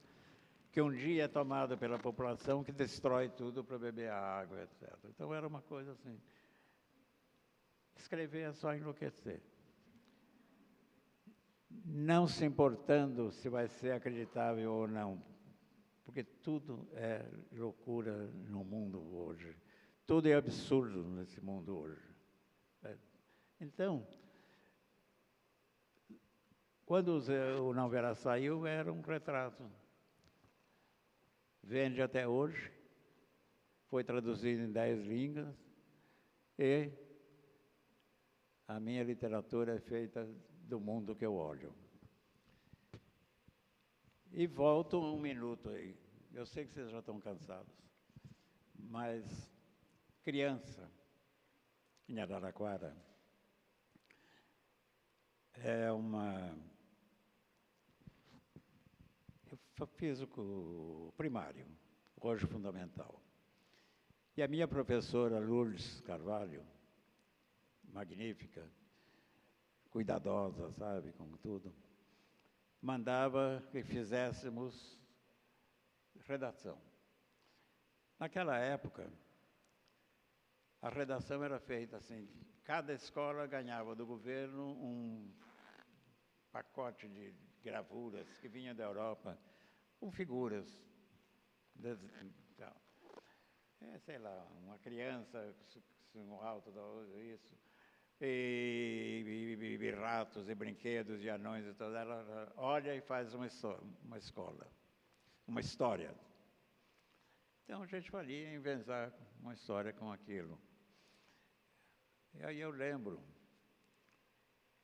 que um dia é tomado pela população que destrói tudo para beber a água, etc. Então era uma coisa assim. Escrever é só enlouquecer. Não se importando se vai ser acreditável ou não, porque tudo é loucura no mundo hoje. Tudo é absurdo nesse mundo hoje. Então, quando o Não Verá saiu, era um retrato. Vende até hoje, foi traduzido em 10 línguas, e a minha literatura é feita do mundo que eu olho. E volto um minuto aí. Eu sei que vocês já estão cansados, mas criança, em Araraquara, é uma... Eu fiz o primário, hoje fundamental. E a minha professora Lourdes Carvalho, magnífica, cuidadosa, sabe, com tudo, mandava que fizéssemos redação. Naquela época, a redação era feita assim, cada escola ganhava do governo um pacote de gravuras que vinha da Europa, com figuras, sei lá, uma criança no alto isso, e ratos, e brinquedos, e anões, e tudo. Ela olha e faz uma história. Então a gente valia inventar uma história com aquilo. E aí eu lembro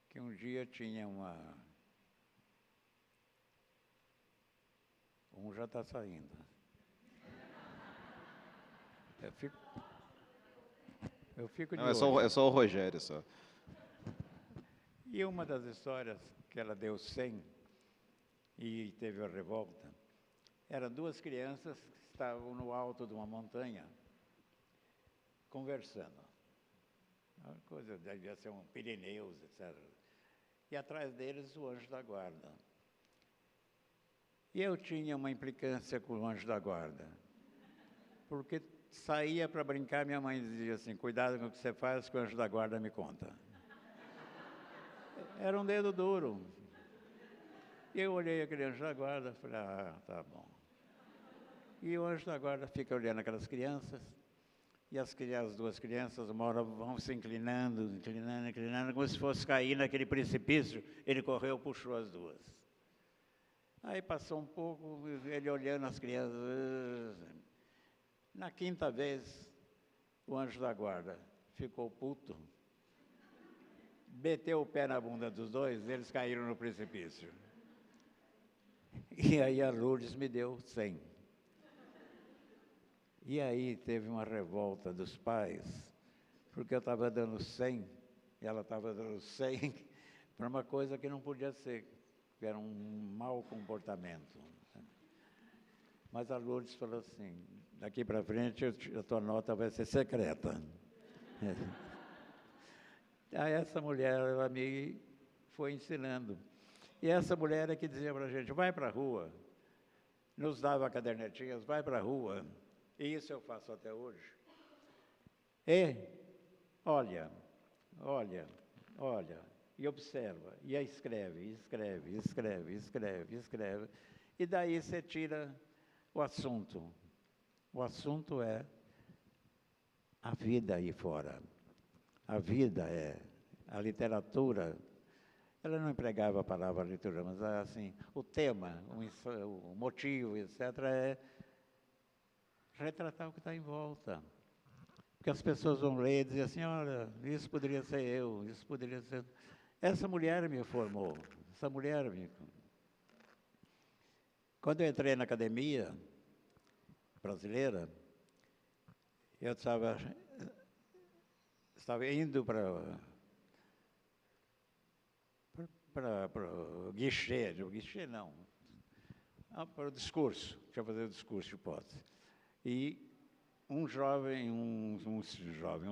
que um dia tinha já está saindo. Eu fico de Não, olho. é só o Rogério, só. E uma das histórias que ela deu 100 e teve a revolta, eram duas crianças que estavam no alto de uma montanha, conversando. Uma coisa, devia ser um Pirineus, etc. E atrás deles o anjo da guarda. E eu tinha uma implicância com o anjo da guarda, porque saía para brincar, minha mãe dizia assim, cuidado com o que você faz, que o anjo da guarda me conta. Era um dedo duro. E eu olhei aquele anjo da guarda e falei, tá bom. E o anjo da guarda fica olhando aquelas crianças, e as duas crianças, uma hora vão se inclinando, como se fosse cair naquele precipício. Ele correu, puxou as duas. Aí passou um pouco, ele olhando as crianças. Na quinta vez, o anjo da guarda ficou puto, meteu o pé na bunda dos dois, eles caíram no precipício. E aí a Lourdes me deu 100. E aí teve uma revolta dos pais, porque eu estava dando 100, e ela estava dando 100 para uma coisa que não podia ser, que era um mau comportamento. Mas a Lourdes falou assim, daqui para frente a tua nota vai ser secreta. Aí essa mulher, ela me foi ensinando. E essa mulher é que dizia para a gente, vai para a rua, nos dava cadernetinhas, vai para a rua, e isso eu faço até hoje. E olha, e observa, e escreve. E daí você tira o assunto. O assunto é a vida aí fora. A vida é a literatura. Ela não empregava a palavra literatura, mas assim, o tema, o motivo, etc., é retratar o que está em volta. Porque as pessoas vão ler e dizer assim, olha, isso poderia ser eu, isso poderia ser... Essa mulher me formou, essa mulher me... Quando eu entrei na academia brasileira, eu estava indo para o guichê não, para o discurso, deixa eu fazer o discurso de hipótese. E um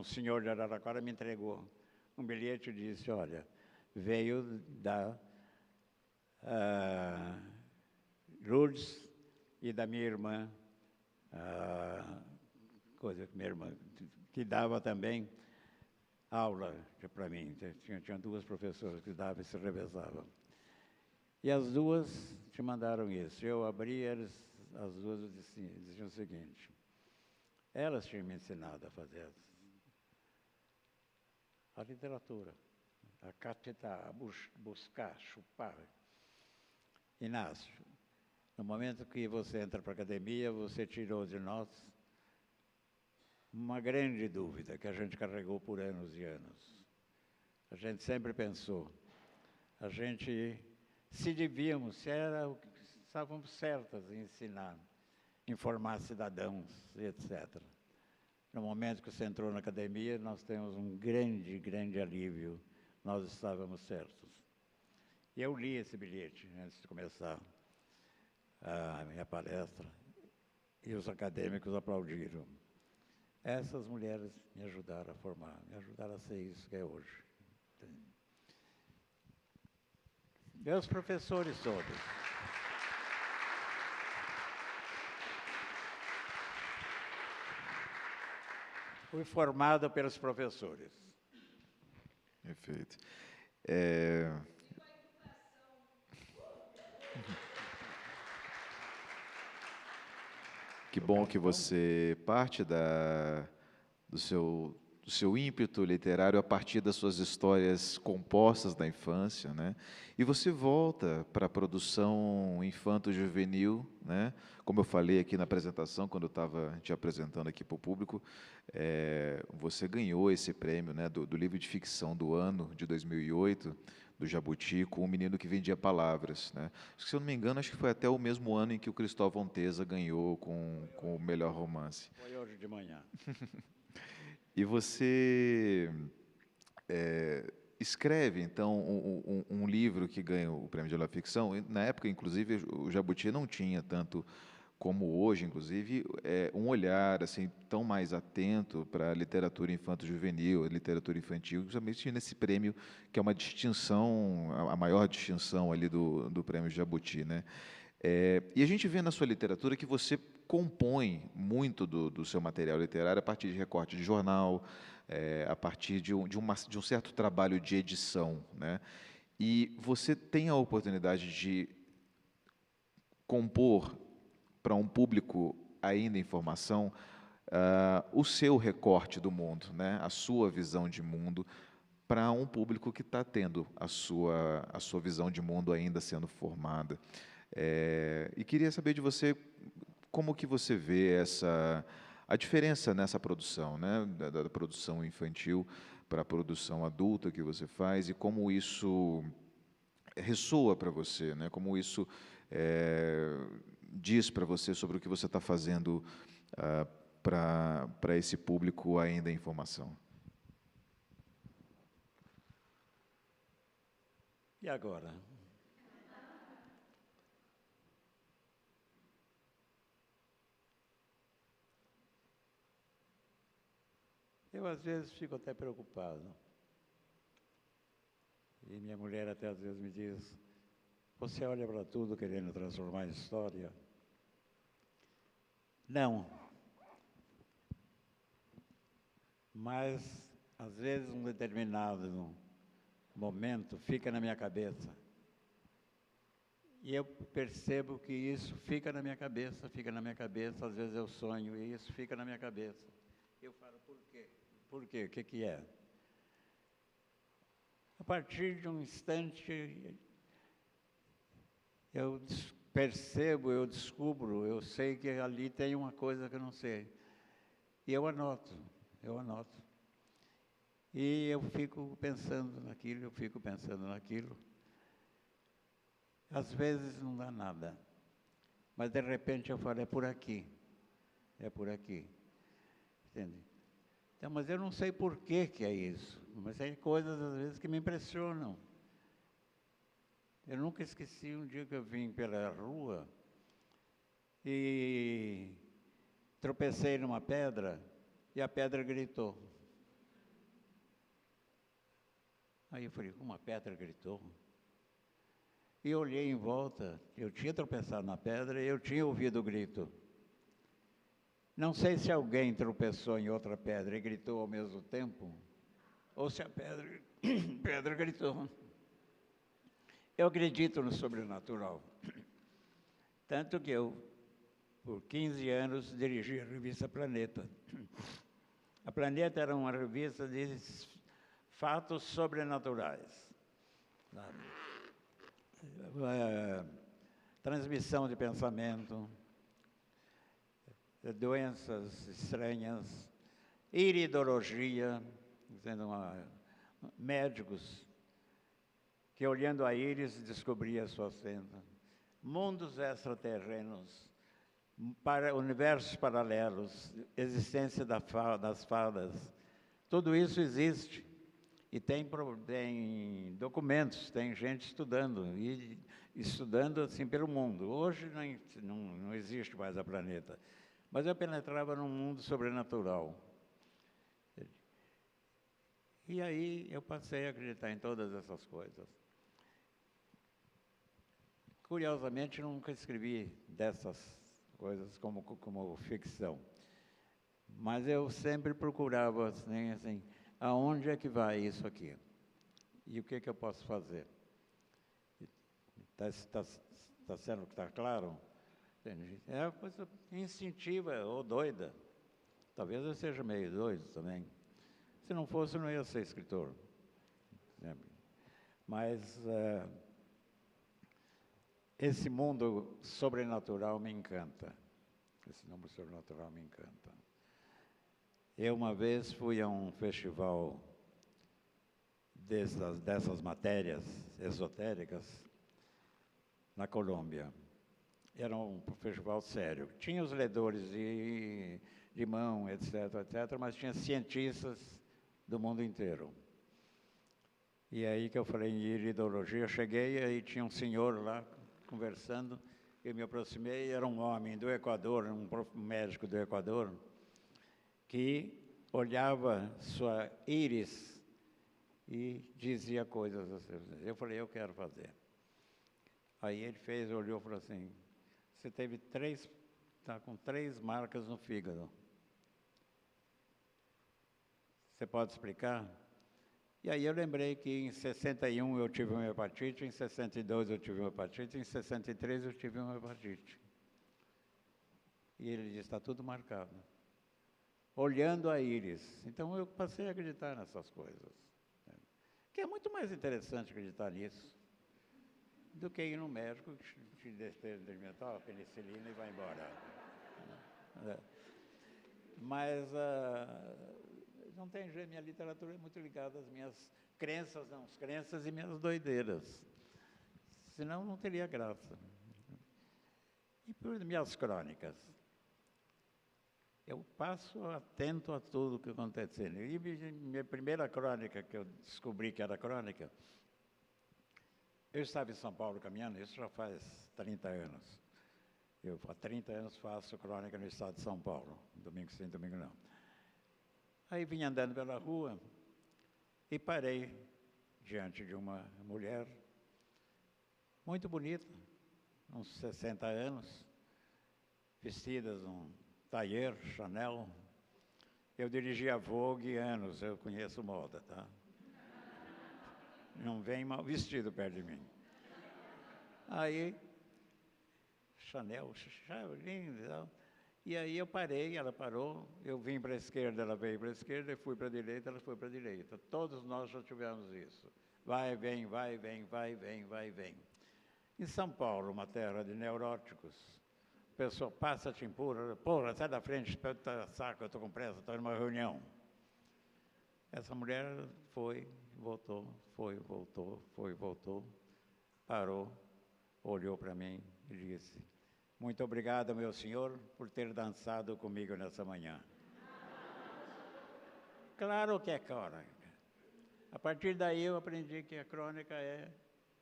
senhor de Araraquara me entregou um bilhete e disse, olha, veio da Lourdes e da minha irmã, minha irmã, que dava também aula para mim. Tinha duas professoras que davam e se revezavam. E as duas te mandaram isso. Eu abri, as duas diziam o seguinte, elas tinham me ensinado a fazer a literatura, a catetar, a buscar, chupar. Inácio, no momento que você entra para a academia, você tirou de nós uma grande dúvida que a gente carregou por anos e anos. A gente sempre pensou, se estávamos certas em ensinar, informar cidadãos, etc. No momento que você entrou na academia, nós temos um grande, grande alívio, nós estávamos certos. E eu li esse bilhete antes de começar a minha palestra, e os acadêmicos aplaudiram. Essas mulheres me ajudaram a formar, me ajudaram a ser isso que é hoje. Meus professores todos. Fui formado pelos professores. Perfeito. Que bom que você parte do seu ímpeto literário a partir das suas histórias compostas da infância, né? E você volta para a produção infanto-juvenil, né? Como eu falei aqui na apresentação, quando eu estava te apresentando aqui para o público, você ganhou esse prêmio, né, do livro de ficção do ano de 2008, do Jabuti, com O Menino que Vendia Palavras, né? Se eu não me engano, acho que foi até o mesmo ano em que o Cristóvão Teza ganhou com o melhor romance. Foi hoje de manhã. E você escreve, então, um livro que ganha o prêmio de La Ficção. E, na época, inclusive, o Jabuti não tinha tanto como hoje, inclusive, um olhar assim tão mais atento para a literatura infanto-juvenil, a literatura infantil, justamente nesse prêmio, que é uma distinção, a maior distinção ali do prêmio Jabuti, né? E a gente vê na sua literatura que você compõe muito do seu material literário a partir de recorte de jornal, a partir de um certo trabalho de edição, né? E você tem a oportunidade de compor para um público ainda em formação o seu recorte do mundo, né? A sua visão de mundo, para um público que está tendo a sua visão de mundo ainda sendo formada. E queria saber de você como que você vê a diferença nessa produção, né, da produção infantil para a produção adulta que você faz e como isso ressoa para você, né, como isso diz para você sobre o que você está fazendo para esse público ainda em formação. E agora? Eu, às vezes, fico até preocupado. E minha mulher até às vezes me diz, você olha para tudo querendo transformar em história? Não. Mas, às vezes, um determinado momento fica na minha cabeça. E eu percebo que isso fica na minha cabeça, às vezes eu sonho e isso fica na minha cabeça. Eu falo, por quê? Por quê? O que que é? A partir de um instante, eu percebo, eu descubro, eu sei que ali tem uma coisa que eu não sei. E eu anoto. E eu fico pensando naquilo, Às vezes não dá nada, mas de repente eu falo, é por aqui, entende? Então, mas eu não sei por que que é isso, mas tem coisas às vezes que me impressionam. Eu nunca esqueci um dia que eu vim pela rua e tropecei numa pedra e a pedra gritou. Aí eu falei, uma pedra gritou? E eu olhei em volta, eu tinha tropeçado na pedra e eu tinha ouvido o grito. Não sei se alguém tropeçou em outra pedra e gritou ao mesmo tempo, ou se a pedra gritou. Eu acredito no sobrenatural. Tanto que eu, por 15 anos, dirigi a revista Planeta. A Planeta era uma revista de fatos sobrenaturais. Transmissão de pensamento, doenças estranhas, iridologia, dizendo médicos que olhando a íris descobria a sua senda, mundos extraterrenos, universos paralelos, existência das fadas, tudo isso existe. E tem documentos, tem gente estudando, e estudando assim pelo mundo. Hoje não existe mais a Planeta, mas eu penetrava num mundo sobrenatural. E aí eu passei a acreditar em todas essas coisas. Curiosamente, nunca escrevi dessas coisas como ficção, mas eu sempre procurava assim, aonde é que vai isso aqui? E o que é que eu posso fazer? Está sendo que está claro? É uma coisa instintiva ou doida. Talvez eu seja meio doido também. Se não fosse, eu não ia ser escritor. Mas esse mundo sobrenatural me encanta. Esse mundo sobrenatural me encanta. Eu uma vez fui a um festival dessas matérias esotéricas na Colômbia. Era um festival sério. Tinha os ledores de mão, etc., mas tinha cientistas do mundo inteiro. E aí que eu falei em iridologia, eu cheguei e aí tinha um senhor lá conversando, eu me aproximei, era um homem do Equador, um médico do Equador, que olhava sua íris e dizia coisas assim. Eu falei, eu quero fazer. Aí ele olhou e falou assim, você está com 3 marcas no fígado. Você pode explicar? E aí eu lembrei que em 61 eu tive uma hepatite, em 62 eu tive uma hepatite, em 63 eu tive uma hepatite. E ele disse, está tudo marcado. Olhando a íris. Então eu passei a acreditar nessas coisas. Que é muito mais interessante acreditar nisso do que ir no médico que te determina a penicilina e vai embora. Mas não tem jeito, minha literatura é muito ligada às minhas crenças e minhas doideiras. Senão não teria graça. E por minhas crônicas. Eu passo atento a tudo que acontece. E minha primeira crônica, que eu descobri que era crônica, eu estava em São Paulo caminhando, isso já faz 30 anos. Eu há 30 anos faço crônica no estado de São Paulo, domingo sim, domingo não. Aí vim andando pela rua e parei diante de uma mulher muito bonita, uns 60 anos, vestida num tailleur, Chanel. Eu dirigi a Vogue anos, eu conheço moda, tá? Não vem mal vestido perto de mim. Aí Chanel, lindo e tal. E aí eu parei, ela parou, eu vim para a esquerda, ela veio para a esquerda, eu fui para a direita, ela foi para a direita. Todos nós já tivemos isso. Vai, vem, vai, vem, vai, vem, vai, vem. Em São Paulo, uma terra de neuróticos, a pessoa passa, te empurra, porra, sai da frente, tá saco, eu estou com pressa, estou numa reunião. Essa mulher foi, voltou, parou, olhou para mim e disse: muito obrigado, meu senhor, por ter dançado comigo nessa manhã. Claro que é crônica. A partir daí eu aprendi que a crônica é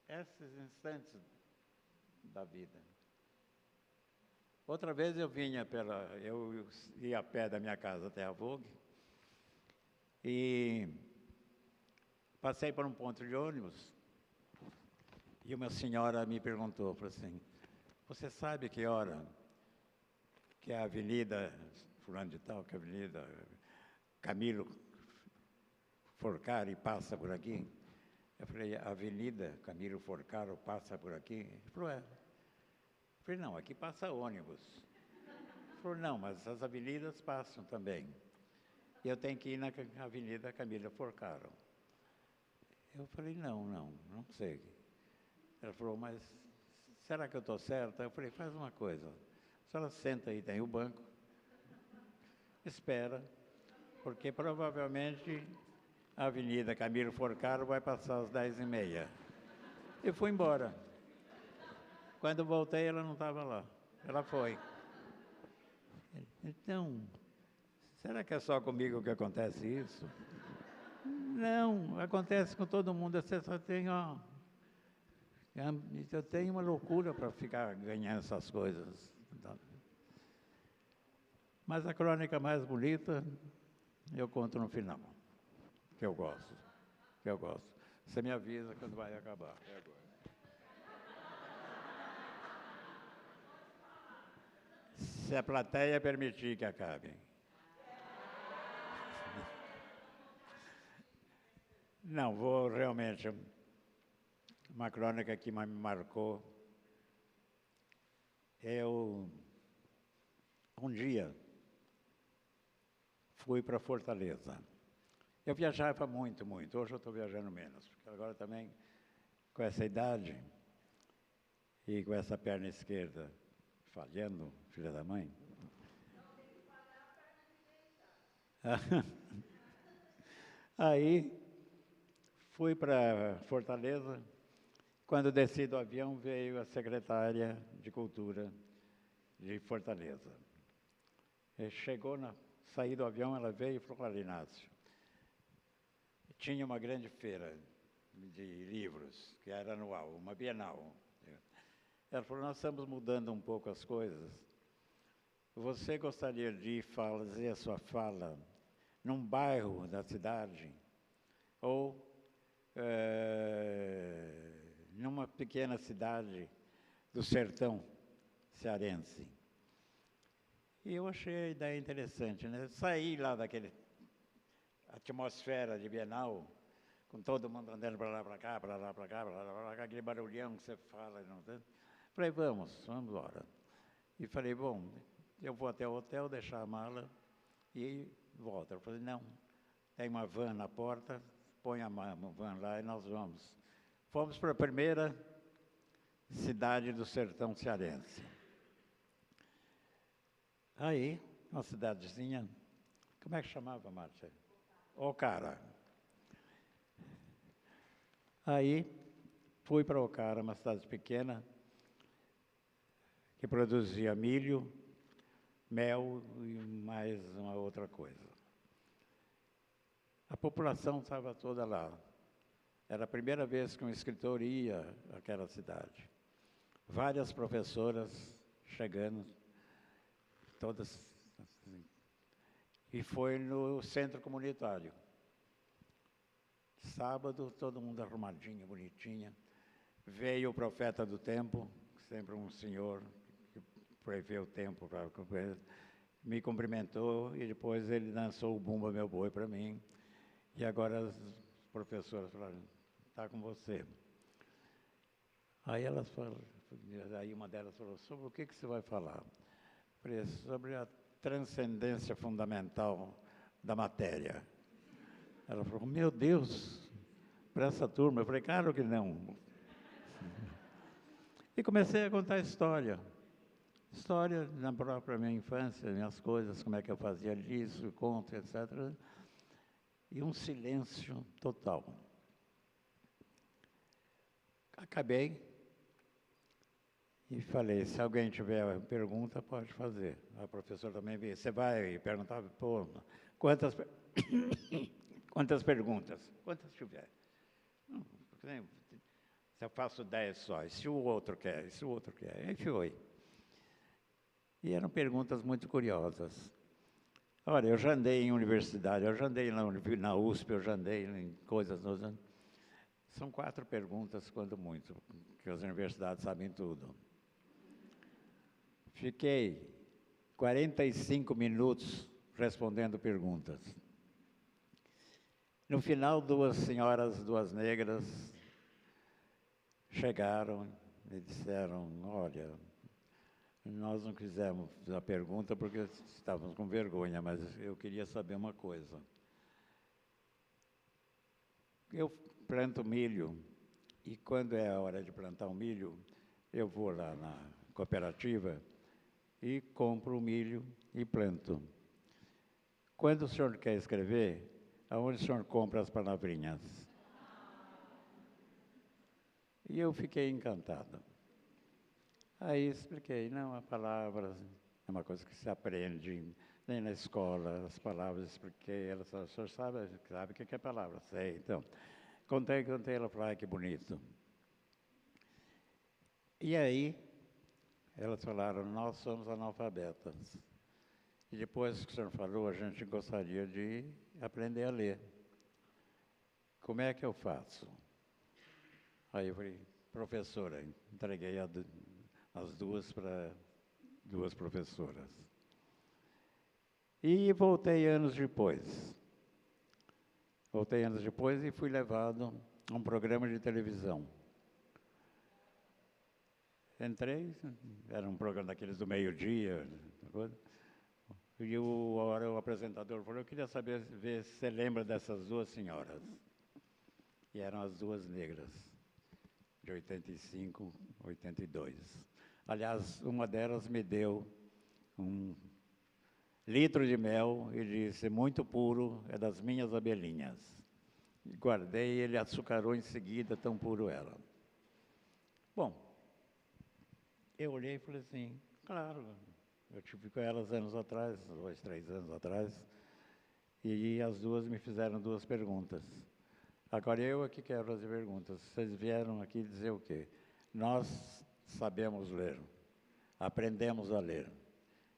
esses instantes da vida. Outra vez eu ia a pé da minha casa até a Vogue e passei por um ponto de ônibus e uma senhora me perguntou, falou assim: você sabe que hora que a avenida fulano de tal, que a avenida Camilo Forcari passa por aqui? Eu falei: a avenida Camilo Forcari passa por aqui? Ele falou: é. Eu falei: não, aqui passa ônibus. Ele falou: não, mas as avenidas passam também. E eu tenho que ir na avenida Camilo Forcari. Eu falei: não sei. Ela falou: mas será que eu estou certa? Eu falei: faz uma coisa, a senhora senta aí, tem o banco, espera, porque provavelmente a avenida Camilo Forcari vai passar às 10h30. E fui embora. Quando voltei, ela não estava lá, ela foi. Então, será que é só comigo que acontece isso? Não, acontece com todo mundo, você só tem, eu tenho uma loucura para ficar ganhando essas coisas. Mas a crônica mais bonita eu conto no final, que eu gosto. Você me avisa quando vai acabar. É agora. Se a plateia permitir que acabe. Não, vou realmente... Uma crônica que me marcou. Eu, um dia, fui para Fortaleza. Eu viajava muito. Hoje eu estou viajando menos, porque agora também, com essa idade e com essa perna esquerda falhando, filha da mãe. Aí, fui para Fortaleza. Quando desci do avião, veio a secretária de Cultura de Fortaleza. Saí do avião, ela veio e falou: olha, Inácio, tinha uma grande feira de livros, que era anual, uma bienal. Ela falou: nós estamos mudando um pouco as coisas. Você gostaria de fazer a sua fala num bairro da cidade ou numa pequena cidade do sertão cearense? E eu achei a ideia interessante, né? Saí lá daquele atmosfera de Bienal, com todo mundo andando para lá, para cá, para lá, para cá, para lá, para cá, aquele barulhão que você fala. Não tem? Falei: vamos embora. E falei: bom, eu vou até o hotel, deixar a mala e volto. Eu falei: não, tem uma van na porta, põe a van lá e nós vamos. Fomos para a primeira cidade do sertão cearense. Aí, uma cidadezinha, como é que chamava, Márcia? Ocara. Aí, fui para Ocara, uma cidade pequena, que produzia milho, mel e mais uma outra coisa. A população estava toda lá. Era a primeira vez que um escritor ia àquela cidade. Várias professoras chegando, todas assim. E foi no centro comunitário. Sábado, todo mundo arrumadinho, bonitinha. Veio o profeta do tempo, sempre um senhor que prevê o tempo para me cumprimentou e depois ele dançou o Bumba Meu Boi para mim. E agora as professoras falaram: está com você. Aí uma delas falou, sobre o que você vai falar? Falei, sobre a transcendência fundamental da matéria. Ela falou, meu Deus, para essa turma. Eu falei, claro que não. E comecei a contar história. História na própria minha infância, minhas coisas, como é que eu fazia isso, conto, etc. E um silêncio total. Acabei e falei, se alguém tiver pergunta, pode fazer. A professora também veio, você vai perguntar, pô, quantas perguntas? Quantas tiver? Não, se eu faço 10 só, e se o outro quer, e se o outro quer? Aí foi. E eram perguntas muito curiosas. Olha, eu já andei em universidade, eu já andei na USP, eu já andei em coisas... São 4 perguntas, quando muito, que as universidades sabem tudo. Fiquei 45 minutos respondendo perguntas. No final, 2 senhoras, 2 negras, chegaram e disseram, olha, nós não quisemos fazer a pergunta porque estávamos com vergonha, mas eu queria saber uma coisa. Eu planto milho, e quando é a hora de plantar o milho, eu vou lá na cooperativa e compro o milho e planto. Quando o senhor quer escrever, aonde o senhor compra as palavrinhas? E eu fiquei encantado. Aí expliquei, não, a palavra é uma coisa que se aprende, nem na escola, as palavras, expliquei, ela falou, o senhor sabe o que é palavra? Sei, então. Contei, ela falou, que bonito. E aí, elas falaram, nós somos analfabetas. E depois que o senhor falou, a gente gostaria de aprender a ler. Como é que eu faço? Aí eu falei, professora, entreguei as 2 para 2 professoras. E voltei anos depois. Voltei anos depois e fui levado a um programa de televisão. Entrei, era um programa daqueles do meio-dia, e o apresentador falou, eu queria saber, ver se você lembra dessas 2 senhoras. E eram as 2 negras, de 85, 82. Aliás, uma delas me deu 1 litro de mel e disse, muito puro, é das minhas abelhinhas. E guardei, ele açucarou em seguida, tão puro era. Bom, eu olhei e falei assim, claro, eu tive com elas anos atrás, 2, 3 anos atrás, e as 2 me fizeram 2 perguntas. Agora eu aqui quero fazer perguntas. Vocês vieram aqui dizer o quê? Nós sabemos ler, aprendemos a ler,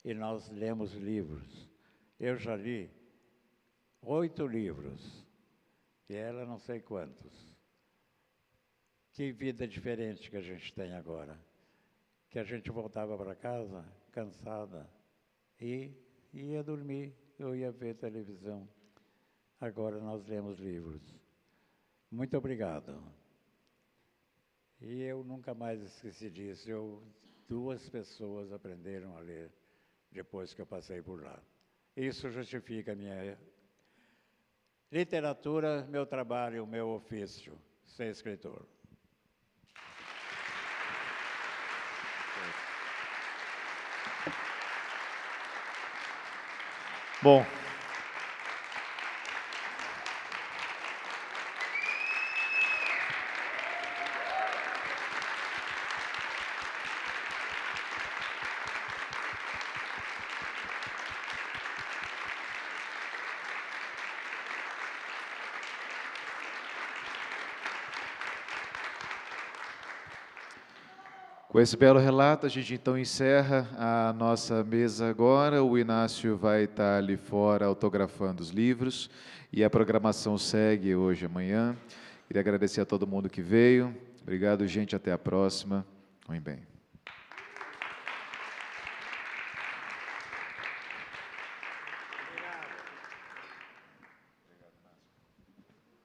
e nós lemos livros. Eu já li 8 livros, e ela não sei quantos. Que vida diferente que a gente tem agora. Que a gente voltava para casa, cansada, e ia dormir, eu ia ver televisão. Agora nós lemos livros. Muito obrigado. E eu nunca mais esqueci disso. 2 pessoas aprenderam a ler depois que eu passei por lá. Isso justifica a minha literatura, meu trabalho, meu ofício, ser escritor. Bom, com esse belo relato, a gente então encerra a nossa mesa agora. O Inácio vai estar ali fora autografando os livros e a programação segue hoje e amanhã. Queria agradecer a todo mundo que veio. Obrigado, gente. Até a próxima. Vem bem.